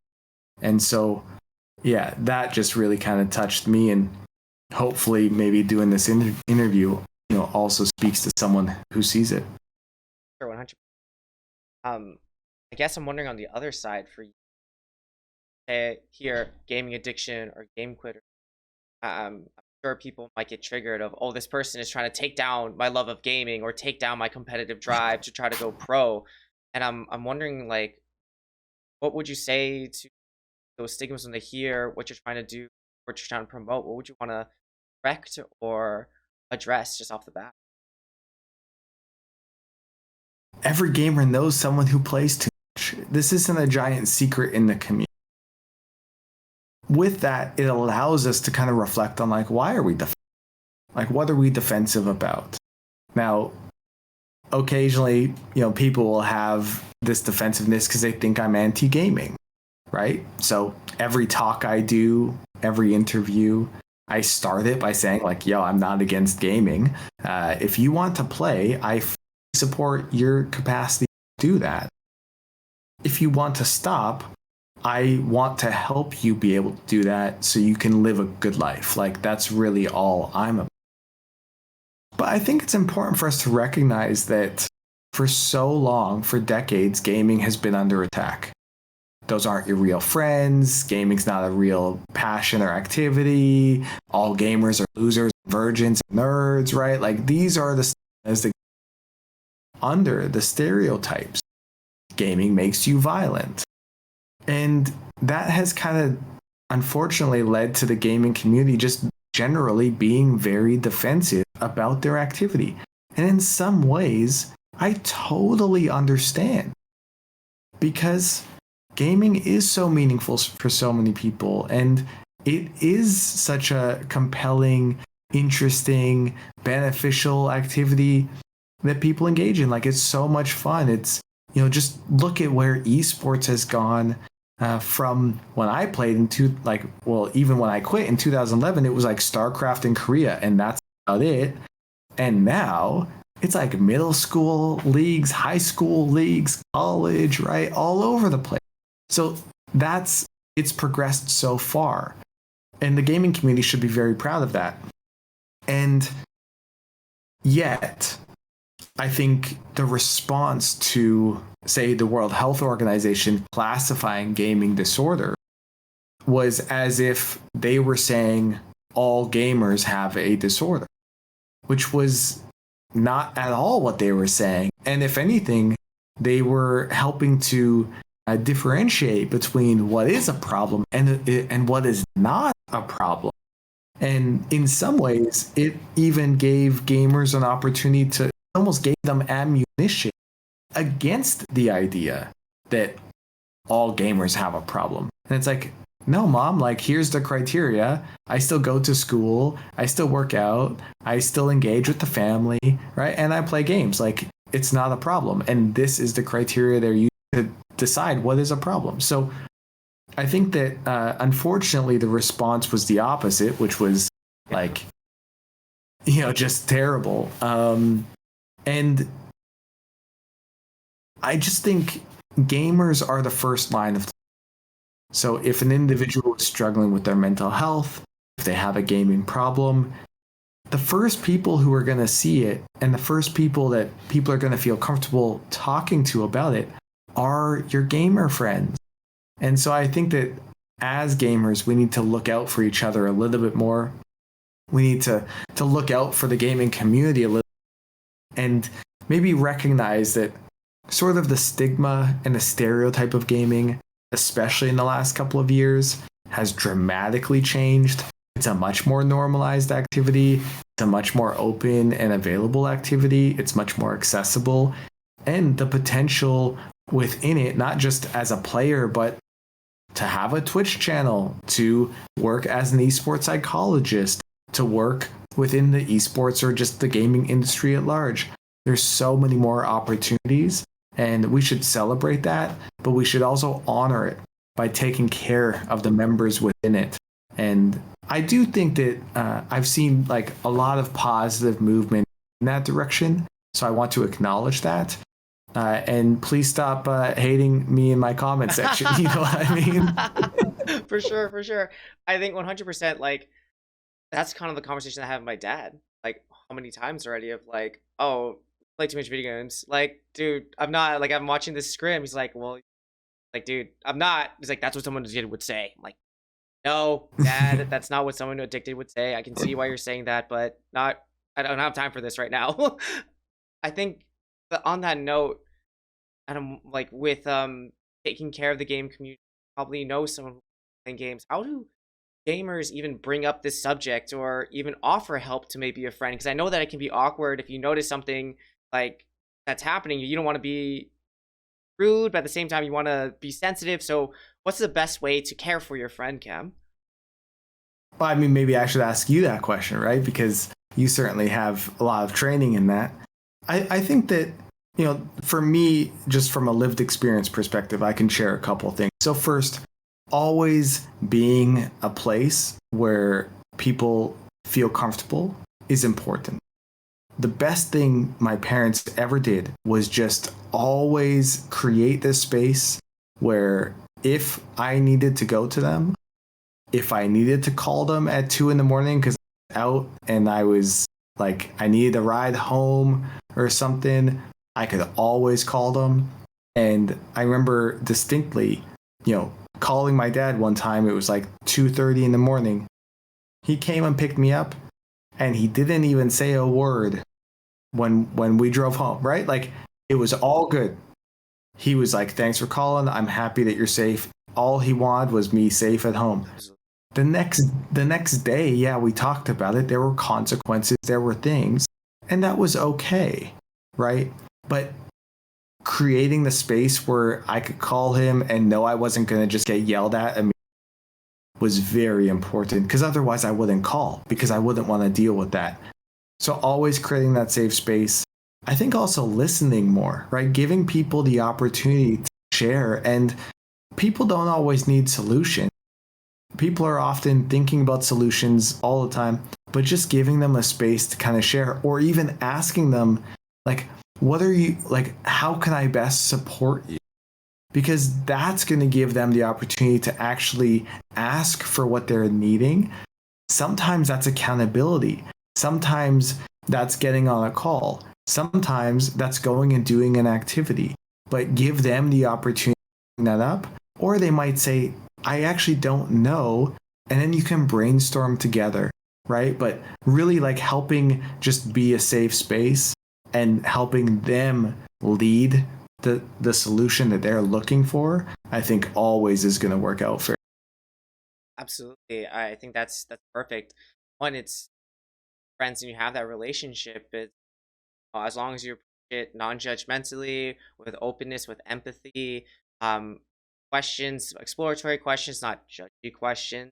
And so, yeah, that just really kind of touched me, and hopefully maybe doing this interview, also speaks to someone who sees it. Sure, 100%. I guess I'm wondering on the other side for you, here, gaming addiction or game quitter. I'm sure people might get triggered of, oh, this person is trying to take down my love of gaming or take down my competitive drive to try to go pro. And I'm wondering, like, what would you say to those stigmas when they hear what you're trying to do, what you're trying to promote? What would you want to correct or address just off the bat? Every gamer knows someone who plays too much. This isn't a giant secret in the community. With that, it allows us to kind of reflect on like, why are we like, what are we defensive about? Now, occasionally, people will have this defensiveness because they think I'm anti-gaming, right? So every talk I do, every interview, I start it by saying like, yo, I'm not against gaming. If you want to play, I support your capacity to do that. If you want to stop, I want to help you be able to do that so you can live a good life. Like, that's really all I'm about. But I think it's important for us to recognize that for so long, for decades, gaming has been under attack. Those aren't your real friends. Gaming's not a real passion or activity. All gamers are losers, virgins, nerds, right? Like, these are under the stereotypes. Gaming makes you violent. And that has kind of unfortunately led to the gaming community just generally being very defensive about their activity. And in some ways, I totally understand, because gaming is so meaningful for so many people, and it is such a compelling, interesting, beneficial activity that people engage in. Like, it's so much fun. It's, just look at where esports has gone. From when I played even when I quit in 2011, it was like StarCraft in Korea, and that's about it. And now it's like middle school leagues, high school leagues, college, right? All over the place. So it's progressed so far. And the gaming community should be very proud of that. And yet, I think the response to, say, the World Health Organization classifying gaming disorder was as if they were saying all gamers have a disorder, which was not at all what they were saying. And if anything, they were helping to differentiate between what is a problem and what is not a problem. And in some ways, it even gave gamers an opportunity to, almost gave them ammunition against the idea that all gamers have a problem. And it's like, no, mom, like, here's the criteria. I still go to school. I still work out. I still engage with the family, right? And I play games. Like, it's not a problem. And this is the criteria they're using to decide what is a problem. So I think that, unfortunately, the response was the opposite, which was like, just terrible. And I just think gamers are the first line of. So if an individual is struggling with their mental health, if they have a gaming problem, the first people who are going to see it, and the first people that people are going to feel comfortable talking to about it, are your gamer friends. And so I think that as gamers, we need to look out for each other a little bit more. We need to look out for the gaming community a little, and maybe recognize that sort of the stigma and the stereotype of gaming, especially in the last couple of years, has dramatically changed. It's a much more normalized activity. It's a much more open and available activity. It's much more accessible. And the potential within it, not just as a player, but to have a Twitch channel, to work as an esports psychologist, to work within the esports or just the gaming industry at large. There's so many more opportunities, and we should celebrate that, but we should also honor it by taking care of the members within it. And I do think that I've seen like a lot of positive movement in that direction, so I want to acknowledge that. And please stop hating me in my comment section. You know what I mean? For sure. I think 100%, like, that's kind of the conversation I have with my dad. Like, how many times already of like, oh, play too much video games. Like, dude, I'm not. Like, I'm watching this scrim. He's like, well, like, dude, I'm not. He's like, that's what someone addicted would say. I'm like, no, dad, that's not what someone addicted would say. I can see why you're saying that, but not. I don't have time for this right now. I think that on that note, and I'm like with taking care of the game community, probably know someone who's playing games. How do gamers even bring up this subject or even offer help to maybe a friend? Because I know that it can be awkward if you notice something like that's happening. You don't want to be rude, but at the same time, you want to be sensitive. So what's the best way to care for your friend, Cam? Well, I mean, maybe I should ask you that question, right? Because you certainly have a lot of training in that. I think that, for me, just from a lived experience perspective, I can share a couple things. So first, always being a place where people feel comfortable is important. The best thing my parents ever did was just always create this space where if I needed to go to them, if I needed to call them at 2 a.m. because I was out and I was like, I needed a ride home or something, I could always call them. And I remember distinctly, calling my dad one time. It was like 2:30 in the morning. He came and picked me up, and he didn't even say a word when we drove home, right? Like, it was all good. He was like, thanks for calling. I'm happy that you're safe. All he wanted was me safe at home. The next day, yeah, we talked about it. There were consequences, there were things, and that was okay, right? But creating the space where I could call him and know I wasn't going to just get yelled at was very important, because otherwise I wouldn't call, because I wouldn't want to deal with that. So always creating that safe space. I think also listening more, right? Giving people the opportunity to share. And people don't always need solutions. People are often thinking about solutions all the time, but just giving them a space to kind of share, or even asking them, like, what are you, like, how can I best support you? Because that's going to give them the opportunity to actually ask for what they're needing. Sometimes that's accountability. Sometimes that's getting on a call. Sometimes that's going and doing an activity. But give them the opportunity to bring that up. Or they might say, I actually don't know. And then you can brainstorm together, right? But really, like, helping just be a safe space and helping them lead the solution that they're looking for, I think always is going to work out for. Absolutely. I think that's perfect. One, it's friends and you have that relationship. It, as long as you approach it non-judgmentally, with openness, with empathy, questions, exploratory questions, not judgy questions.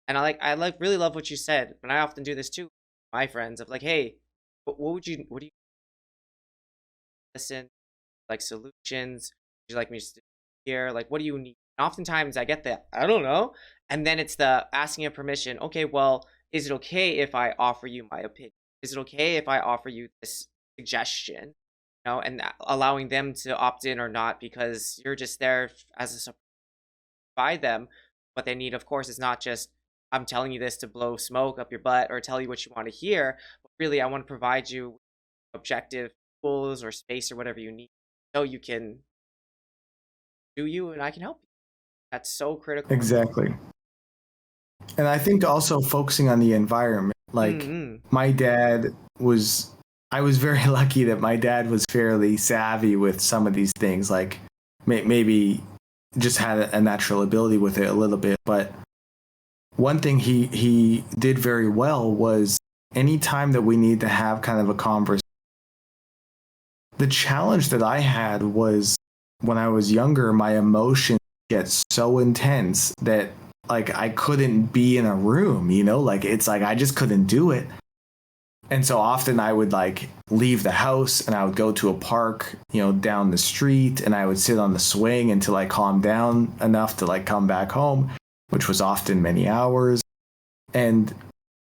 And I really love what you said. And I often do this too, with my friends, of like, hey, what do you listen, like, solutions? Would you like me to do here? Like, what do you need? And oftentimes I get that, I don't know. And then it's the asking of permission. Okay, well, is it okay if I offer you my opinion? Is it okay if I offer you this suggestion? And allowing them to opt in or not, because you're just there as a support by them. What they need, of course, is not just, I'm telling you this to blow smoke up your butt or tell you what you want to hear, but really I want to provide you objective tools or space or whatever you need, so you can do you and I can help you. That's so critical. Exactly. And I think also focusing on the environment, like my dad was, I was very lucky that my dad was fairly savvy with some of these things, like maybe just had a natural ability with it a little bit. But one thing he did very well was anytime that we need to have kind of a conversation. The challenge that I had was when I was younger, my emotions get so intense that, like, I couldn't be in a room, like, it's like I just couldn't do it. And so often I would, like, leave the house and I would go to a park, down the street, and I would sit on the swing until I calmed down enough to, like, come back home, which was often many hours. And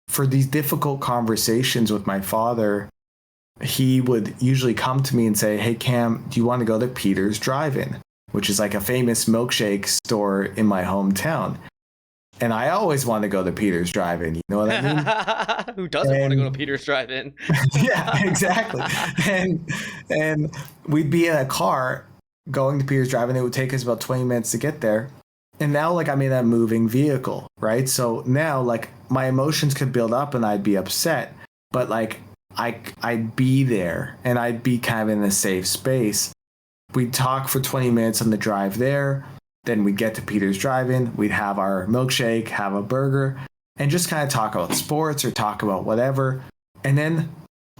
for these difficult conversations with my father, he would usually come to me and say, hey, Cam, do you want to go to Peter's Drive-In, which is like a famous milkshake store in my hometown? And I always want to go to Peter's Drive-In. You know what I mean? Who doesn't want to go to Peter's Drive-In? Yeah, exactly. and we'd be in a car going to Peter's Drive-In. It would take us about 20 minutes to get there. And now, like, I'm in a moving vehicle, right? So now, like, my emotions could build up and I'd be upset. But, like, I'd be there and I'd be kind of in a safe space. We'd talk for 20 minutes on the drive there. Then we'd get to Peter's Drive-In. We'd have our milkshake, have a burger, and just kind of talk about sports or talk about whatever. And then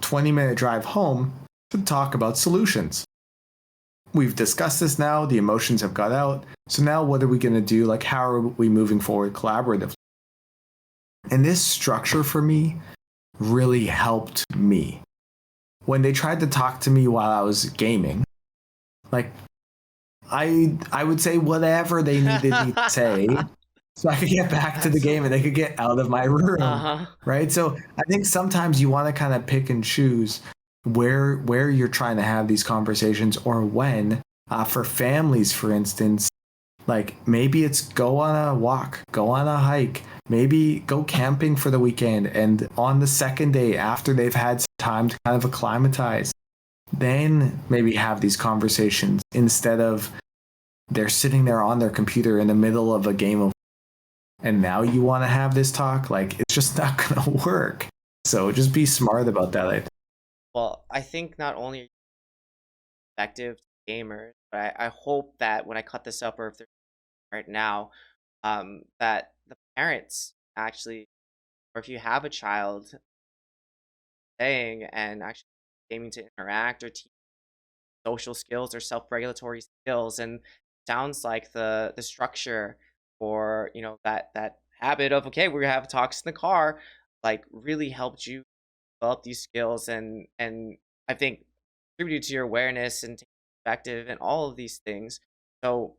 20-minute drive home to talk about solutions. We've discussed this now. The emotions have got out. So now what are we going to do? Like, how are we moving forward collaboratively? And this structure for me really helped me. when they tried to talk to me while I was gaming, like I would say whatever they needed me to say so I could get back to the game and they could get out of my room. Right. So I think sometimes you want to kind of pick and choose where you're trying to have these conversations, or when. For families, for instance, like maybe it's go on a walk, go on a hike, maybe go camping for the weekend, and on the second day after they've had some time to kind of acclimatize, then maybe have these conversations instead of they're sitting there on their computer in the middle of a game of, and now you want to have this talk. Like, it's just not gonna work. So just be smart about that, I think. Well, I think not only are you effective gamers, but I hope that when I cut this up, or if they're right now, that the parents actually, or if you have a child saying and actually aiming to interact or teach social skills or self-regulatory skills, and sounds like the structure, or that habit of, okay, we're gonna have talks in the car, like really helped you develop these skills, and I think contributed to your awareness and perspective and all of these things. So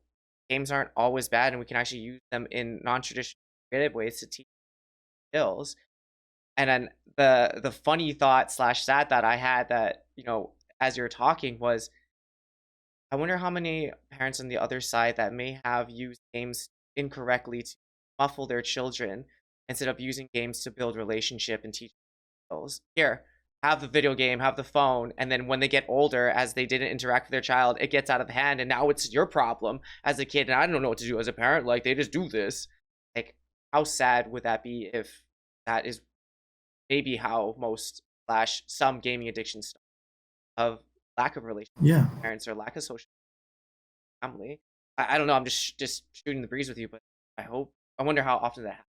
games aren't always bad, and we can actually use them in non-traditional creative ways to teach skills. And then the funny thought slash sad thought I had, that as you're talking, was I wonder how many parents on the other side that may have used games incorrectly to muffle their children instead of using games to build relationship and teach skills. Here, have the video game, have the phone, and then when they get older, as they didn't interact with their child, it gets out of hand, and now it's your problem as a kid, and I don't know what to do as a parent. Like, they just do this. Like, how sad would that be if that is maybe how most slash some gaming addictions start, of lack of relationship with parents or lack of social family. I don't know. I'm just shooting the breeze with you, but I wonder how often that happens.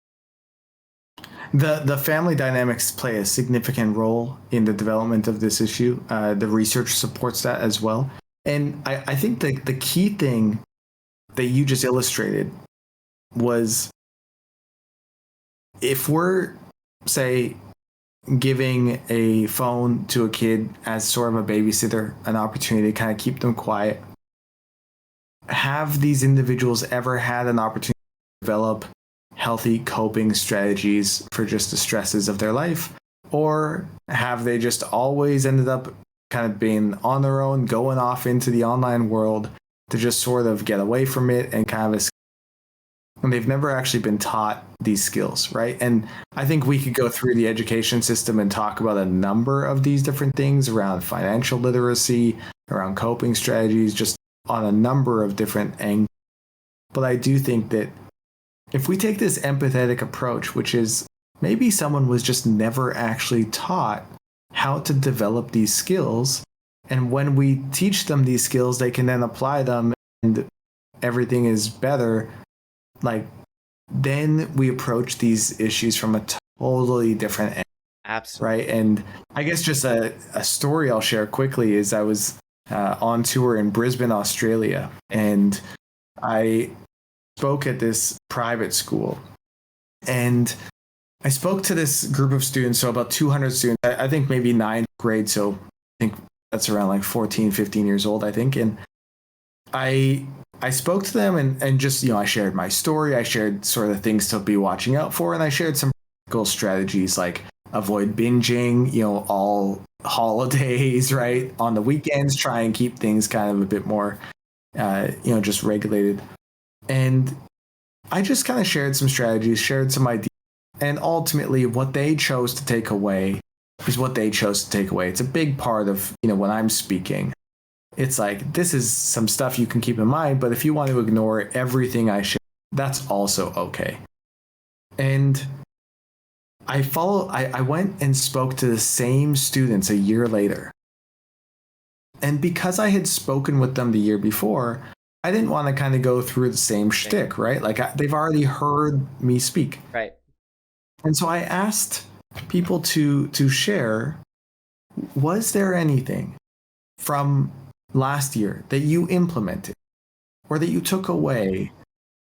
The family dynamics play a significant role in the development of this issue. The research supports that as well. And I think the key thing that you just illustrated was, if we're, say, giving a phone to a kid as sort of a babysitter, an opportunity to kind of keep them quiet, have these individuals ever had an opportunity to develop healthy coping strategies for just the stresses of their life? Or have they just always ended up kind of being on their own, going off into the online world to just sort of get away from it and kind of escape? And they've never actually been taught these skills, right? And I think we could go through the education system and talk about a number of these different things around financial literacy, around coping strategies, just on a number of different angles. But I do think that if we take this empathetic approach, which is maybe someone was just never actually taught how to develop these skills, and when we teach them these skills, they can then apply them and everything is better, like, then we approach these issues from a totally different angle. Absolutely. Right. And I guess just a story I'll share quickly is I was on tour in Brisbane, Australia, and I spoke at this private school, and I spoke to this group of students, so about 200 students, I think maybe ninth grade, so I think that's around like 14, 15 years old, I think. And I spoke to them and just, I shared my story. I shared sort of things to be watching out for. And I shared some practical strategies like avoid binging, all holidays, right? On the weekends, try and keep things kind of a bit more, just regulated. And I just kind of shared some strategies, shared some ideas. And ultimately, what they chose to take away is what they chose to take away. It's a big part of, when I'm speaking. It's like, this is some stuff you can keep in mind, but if you want to ignore everything I share, that's also okay. And I went and spoke to the same students a year later. And because I had spoken with them the year before, I didn't want to kind of go through the same shtick, right? Like, they've already heard me speak. Right. And so I asked people to share, was there anything from last year that you implemented or that you took away?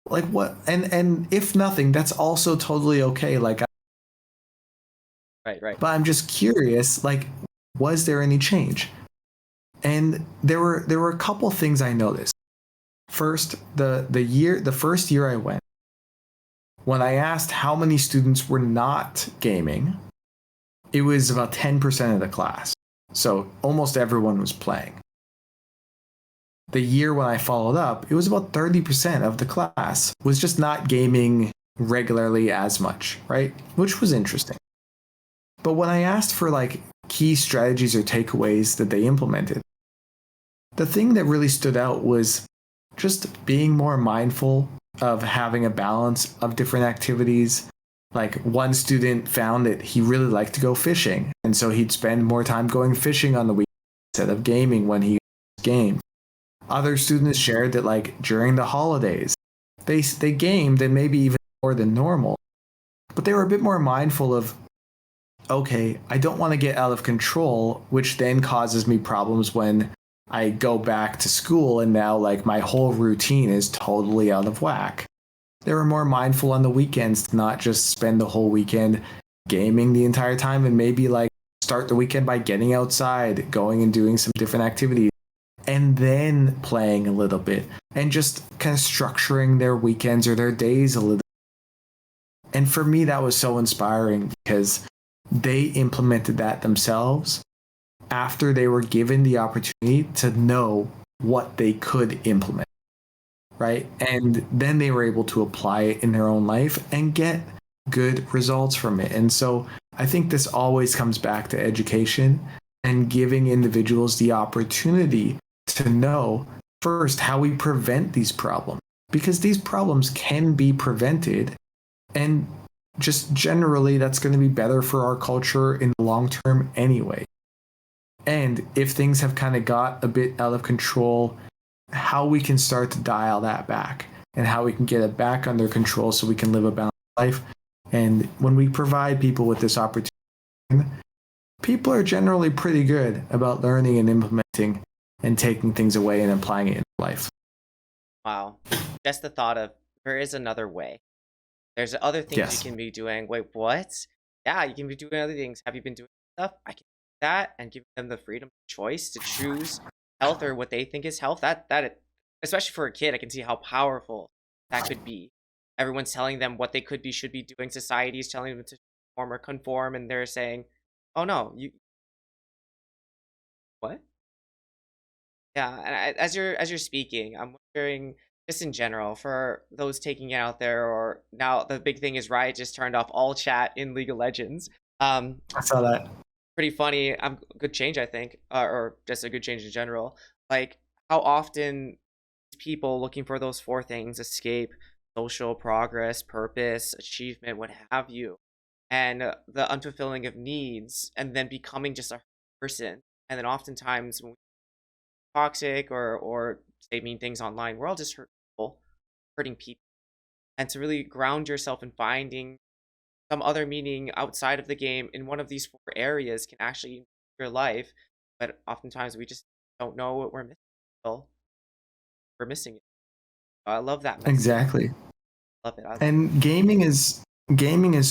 Like, what? And if nothing, that's also totally okay. Like, right. But I'm just curious, like, was there any change? And there were a couple things I noticed. First, the first year I went, when I asked how many students were not gaming, it was about 10% of the class. So almost everyone was playing. The year when I followed up, it was about 30% of the class was just not gaming regularly as much, right? Which was interesting. But when I asked for like key strategies or takeaways that they implemented, the thing that really stood out was just being more mindful of having a balance of different activities. Like one student found that he really liked to go fishing, and so he'd spend more time going fishing on the weekend instead of gaming when he gamed. Other students shared that like during the holidays, they gamed and maybe even more than normal, but they were a bit more mindful of, okay, I don't want to get out of control, which then causes me problems when I go back to school and now like my whole routine is totally out of whack. They were more mindful on the weekends to not just spend the whole weekend gaming the entire time, and maybe like start the weekend by getting outside, going and doing some different activities, and then playing a little bit, and just kind of structuring their weekends or their days a little. And for me, that was so inspiring because they implemented that themselves after they were given the opportunity to know what they could implement, right? And then they were able to apply it in their own life and get good results from it. And so I think this always comes back to education and giving individuals the opportunity to know first how we prevent these problems, because these problems can be prevented, and just generally that's going to be better for our culture in the long term anyway. And if things have kind of got a bit out of control, how we can start to dial that back and how we can get it back under control so we can live a balanced life. And when we provide people with this opportunity, people are generally pretty good about learning and implementing and taking things away and applying it in life. Wow. Just the thought of there is another way. There's other things Yes. you can be doing. Wait, what? Yeah, you can be doing other things. Have you been doing stuff? I can do that, and giving them the freedom of choice to choose health or what they think is health. Especially for a kid, I can see how powerful that could be. Everyone's telling them what they could be, should be doing. Society is telling them to conform or conform, and they're saying, "Oh no, you what?" Yeah, and as you're speaking, I'm wondering, just in general, for those taking it out there, or now the big thing is Riot just turned off all chat in League of Legends. I saw that. Pretty funny. Good change, I think, or just a good change in general. Like, how often people looking for those four things: escape, social progress, purpose, achievement, what have you, and the unfulfilling of needs, and then becoming just a person. And then oftentimes when toxic or say mean things online, we're all just hurting people. And to really ground yourself in finding some other meaning outside of the game in one of these four areas can actually improve your life. But oftentimes we just don't know what we're missing. Well, we're missing it. I love that message. Exactly. Love it. And gaming is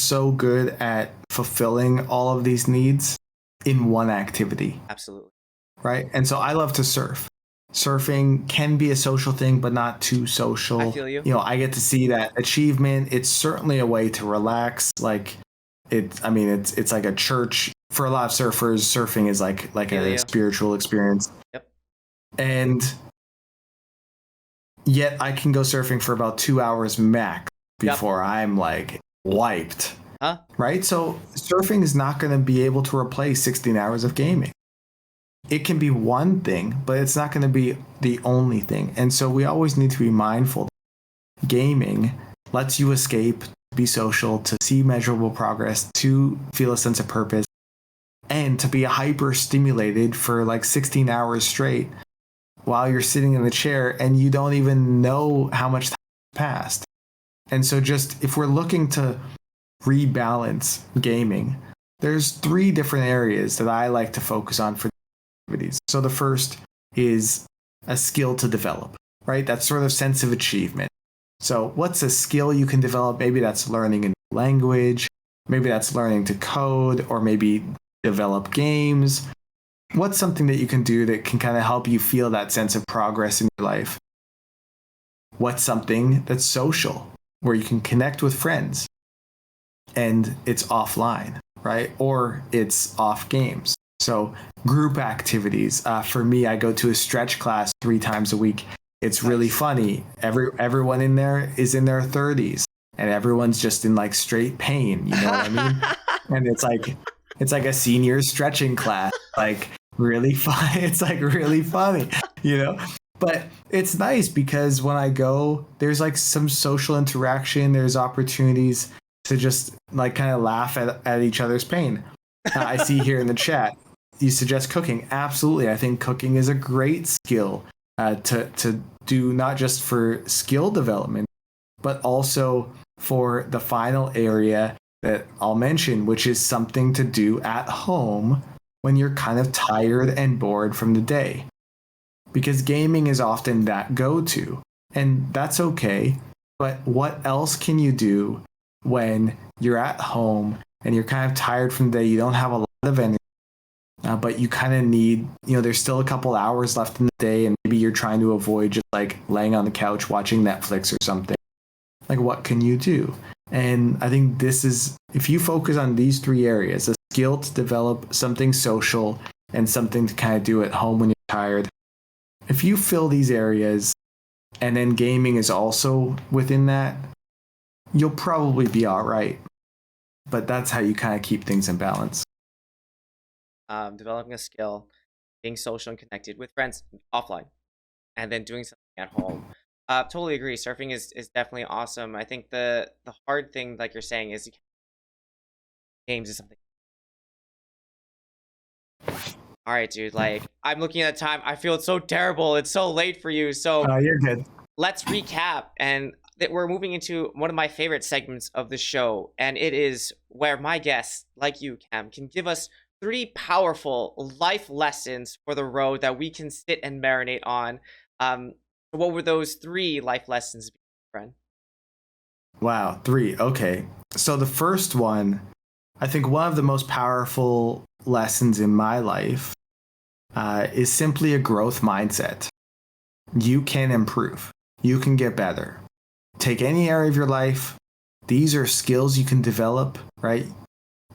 so good at fulfilling all of these needs in one activity. Absolutely. Right? And so I love to surf. Surfing can be a social thing, but not too social. I feel you. You know, I get to see that achievement. It's certainly a way to relax. Like it's like a church for a lot of surfers. Surfing is like a spiritual experience. Yep. And yet I can go surfing for about 2 hours max before I'm like wiped. Huh? Right? So surfing is not going to be able to replace 16 hours of gaming. It can be one thing, but it's not going to be the only thing. And so we always need to be mindful that gaming lets you escape, be social, to see measurable progress, to feel a sense of purpose, and to be hyper stimulated for like 16 hours straight while you're sitting in the chair and you don't even know how much time passed. And so just if we're looking to rebalance gaming, there's 3 different areas that I like to focus on for activities. So the first is a skill to develop, right? That sort of sense of achievement. So what's a skill you can develop? Maybe that's learning a new language, maybe that's learning to code, or maybe develop games, what's something that you can do that can kind of help you feel that sense of progress in your life? What's something that's social, where you can connect with friends and it's offline, right? Or it's off games. So group activities. For me, I go to a stretch class 3 times a week. It's really funny. Everyone in there is in their 30s, and everyone's just in like straight pain. You know what I mean? And it's like a senior stretching class. Like really fun. It's like really funny, you know? But it's nice because when I go, there's like some social interaction. There's opportunities to just like kind of laugh at each other's pain. I see here in the chat, you suggest cooking. Absolutely. I think cooking is a great skill to do, not just for skill development, but also for the final area that I'll mention, which is something to do at home when you're kind of tired and bored from the day. Because gaming is often that go-to, and that's okay. But what else can you do when you're at home and you're kind of tired from the day? You don't have a lot of energy, but you kind of need, there's still a couple hours left in the day, and maybe you're trying to avoid just like laying on the couch watching Netflix or something. Like, what can you do? And I think this is, if you focus on these 3 areas, a skill to develop, something social, and something to kind of do at home when you're tired. If you fill these areas, and then gaming is also within that, you'll probably be all right. But that's how you kind of keep things in balance. Developing a skill, being social and connected with friends offline, and then doing something at home. Totally agree. Surfing is definitely awesome. I think the hard thing, like you're saying, is games is something. All right, dude. Like, I'm looking at the time. I feel it's so terrible. It's so late for you. So you're good. Let's recap. And that we're moving into one of my favorite segments of the show, and it is where my guests, like you, Cam, can give us 3 powerful life lessons for the road that we can sit and marinate on. What were those 3 life lessons, friend? Wow, 3. Okay. So the first one, I think one of the most powerful lessons in my life is simply a growth mindset. You can improve. You can get better. Take any area of your life. These are skills you can develop, right?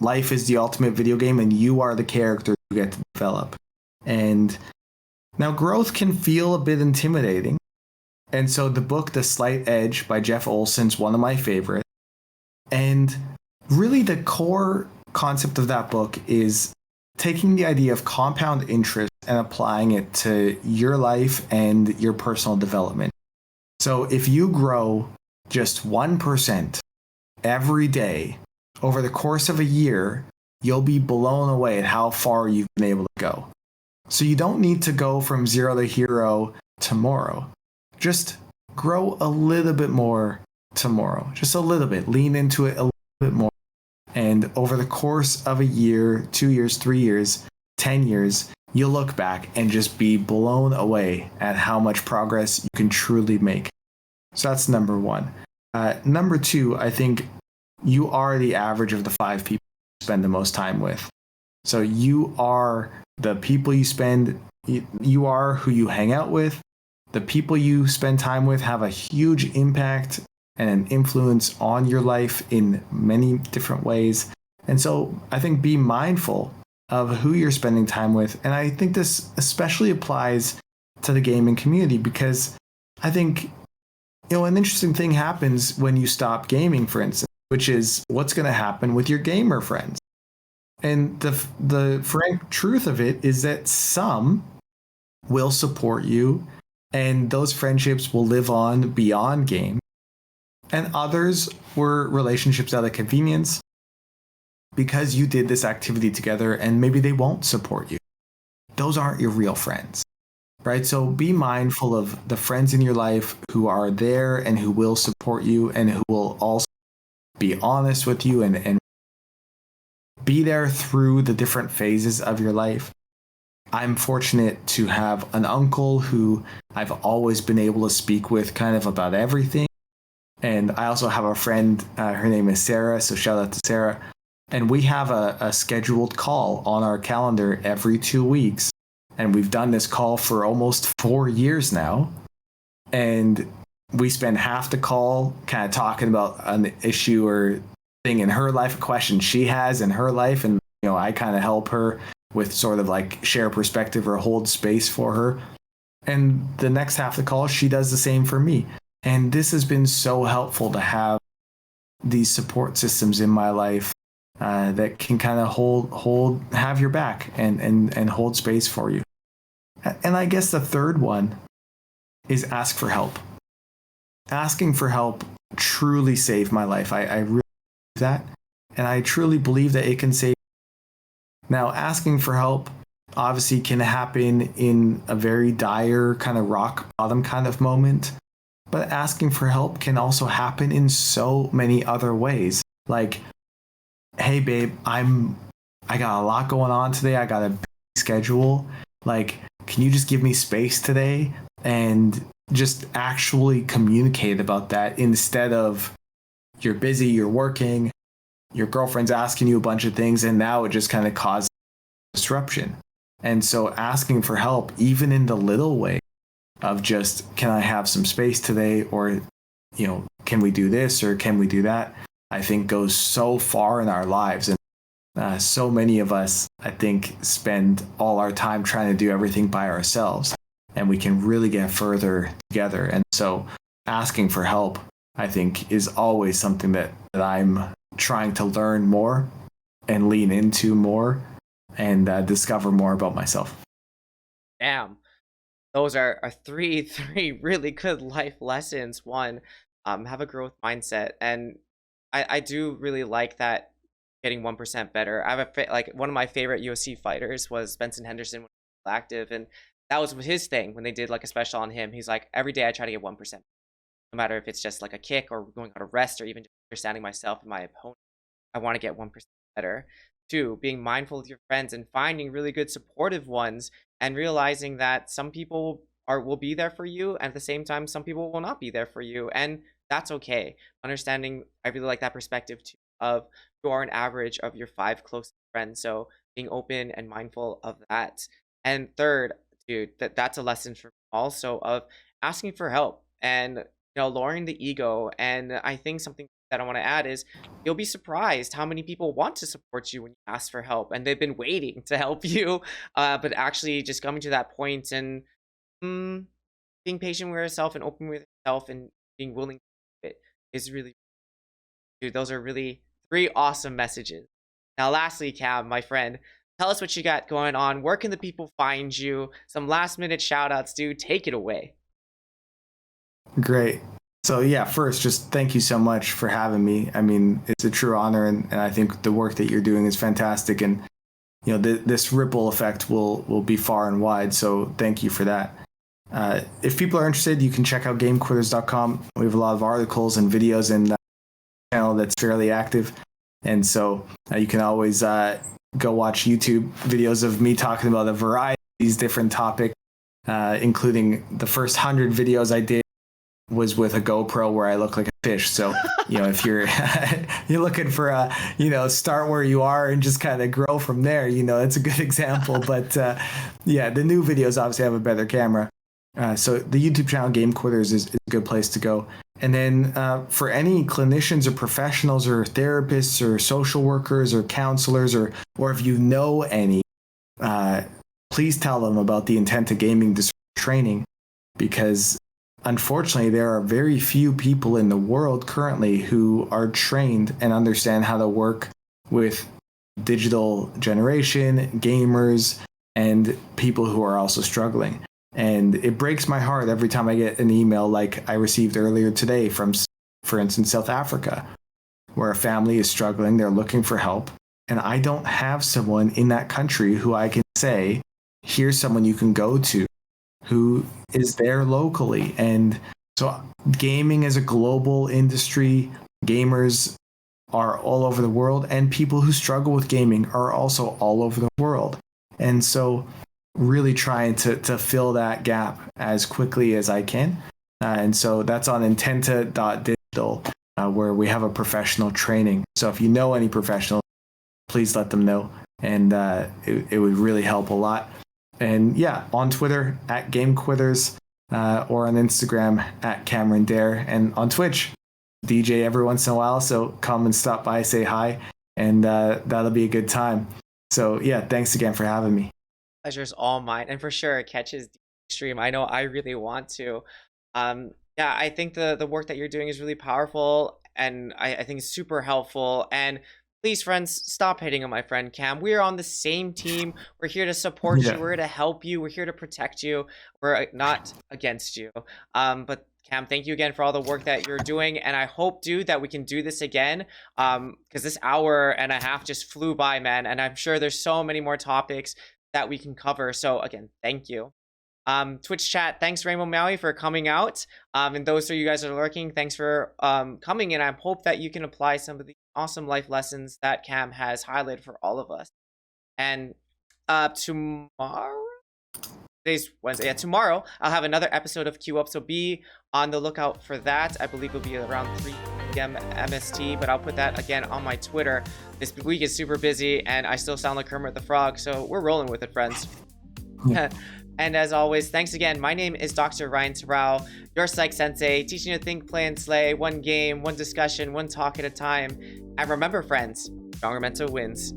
Life is the ultimate video game, and you are the character you get to develop. And now growth can feel a bit intimidating. And so the book, The Slight Edge by Jeff Olson's one of my favorites. And really the core concept of that book is taking the idea of compound interest and applying it to your life and your personal development. So if you grow just 1% every day over the course of a year, you'll be blown away at how far you've been able to go. So you don't need to go from 0 to hero tomorrow. Just grow a little bit more tomorrow. Just a little bit. Lean into it a little bit more. And over the course of a year, 2 years, 3 years, 10 years, you'll look back and just be blown away at how much progress you can truly make. So that's number 1. Number 2, I think you are the average of the 5 people you spend the most time with. So you are the people you are who you hang out with. The people you spend time with have a huge impact and an influence on your life in many different ways. And so I think be mindful of who you're spending time with. And I think this especially applies to the gaming community, because I think, an interesting thing happens when you stop gaming, for instance, which is what's going to happen with your gamer friends. And the frank truth of it is that some will support you, and those friendships will live on beyond game. And others were relationships out of convenience because you did this activity together, and maybe they won't support you. Those aren't your real friends, right? So be mindful of the friends in your life who are there and who will support you and who will also be honest with you and be there through the different phases of your life. I'm fortunate to have an uncle who I've always been able to speak with kind of about everything. And I also have a friend, her name is Sarah, so shout out to Sarah, And we have a scheduled call on our calendar every 2 weeks. And we've done this call for almost 4 years now. And we spend half the call kind of talking about an issue or thing in her life, a question she has in her life. And, I kind of help her with sort of like share perspective or hold space for her. And the next half of the call, she does the same for me. And this has been so helpful to have these support systems in my life that can kind of have your back and hold space for you. And I guess the third one is ask for help. Asking for help truly saved my life. I really believe that. And I truly believe that it can save. Now, asking for help obviously can happen in a very dire kind of rock bottom kind of moment. But asking for help can also happen in so many other ways. Like, hey babe, I got a lot going on today. I got a busy schedule. Like, can you just give me space today? And just actually communicate about that instead of you're busy, you're working, your girlfriend's asking you a bunch of things, and now it just kind of causes disruption. And so asking for help, even in the little way of just, can I have some space today? Or, can we do this or can we do that? I think goes so far in our lives. And so many of us, I think, spend all our time trying to do everything by ourselves. And we can really get further together. And so asking for help, I think, is always something that I'm trying to learn more and lean into more and discover more about myself. Damn. Those are three really good life lessons. One, have a growth mindset. And I do really like that getting 1% better. I have one of my favorite UFC fighters was Benson Henderson when he was active. And that was his thing when they did like a special on him. He's like, every day I try to get 1%. No matter if it's just like a kick or going out of rest or even just understanding myself and my opponent, I want to get 1% better. Two, being mindful of your friends and finding really good supportive ones and realizing that some people will be there for you, and at the same time, some people will not be there for you, and that's okay. Understanding, I really like that perspective too, of you are an average of your 5 closest friends, so being open and mindful of that. And third, dude, that's a lesson for me also of asking for help and lowering the ego. And I think something that I want to add is you'll be surprised how many people want to support you when you ask for help and they've been waiting to help you, but actually just coming to that point and being patient with yourself and open with yourself and being willing to do it is really, dude, those are really 3 awesome messages. Now lastly, Cam, my friend, tell us what you got going on. Where can the people find you? Some last minute shout outs, dude. Take it away. Great. So yeah, first, just thank you so much for having me. I mean, it's a true honor, and I think the work that you're doing is fantastic. And this ripple effect will be far and wide. So thank you for that. If people are interested, you can check out Gamequitters.com. We have a lot of articles and videos in the channel that's fairly active, and so you can always go watch YouTube videos of me talking about a variety of these different topics, including the first 100 videos I did was with a GoPro where I look like a fish. So, if you're looking for start where you are and just kind of grow from there, it's a good example. But the new videos obviously have a better camera. So the YouTube channel Gamequitters is a good place to go. And then for any clinicians or professionals or therapists or social workers or counselors or if you know any, please tell them about the Intent to Gaming Disorder training, because unfortunately, there are very few people in the world currently who are trained and understand how to work with digital generation, gamers, and people who are also struggling. And it breaks my heart every time I get an email like I received earlier today from, for instance, South Africa, where a family is struggling, they're looking for help, and I don't have someone in that country who I can say, here's someone you can go to who is there locally. And so gaming is a global industry. Gamers are all over the world, and people who struggle with gaming are also all over the world. And so really trying to fill that gap as quickly as I can. And so that's on intenta.digital, where we have a professional training. So if you know any professionals, please let them know. And it would really help a lot. And yeah, on Twitter at Gamequitters, or on Instagram at Cam Adair, and on Twitch, DJ every once in a while. So come and stop by, say hi, and that'll be a good time. So yeah, thanks again for having me. Pleasure's all mine, and for sure catch his stream. I know I really want to. Yeah, I think the work that you're doing is really powerful, and I think it's super helpful. And please, friends, stop hating on my friend Cam. We are on the same team. We're here to support you. We're here to help you. We're here to protect you. We're not against you. But Cam, thank you again for all the work that you're doing. And I hope, dude, that we can do this again. Because this hour and a half just flew by, man. And I'm sure there's so many more topics that we can cover. So again, thank you. Twitch chat, thanks Rainbow Maui for coming out. And those of you guys that are lurking, thanks for coming. And I hope that you can apply some of the awesome life lessons that Cam has highlighted for all of us. And tomorrow, today's Wednesday. Yeah, tomorrow I'll have another episode of QueueUP, so be on the lookout for that. I believe it'll be around 3 p.m. MST, but I'll put that again on my Twitter. This week is super busy, and I still sound like Kermit the Frog, so we're rolling with it, friends. Yeah. And as always, thanks again. My name is Dr. Ryan Terrell, your Psych Sensei, teaching you to think, play, and slay, one game, one discussion, one talk at a time. And remember, friends, stronger mental wins.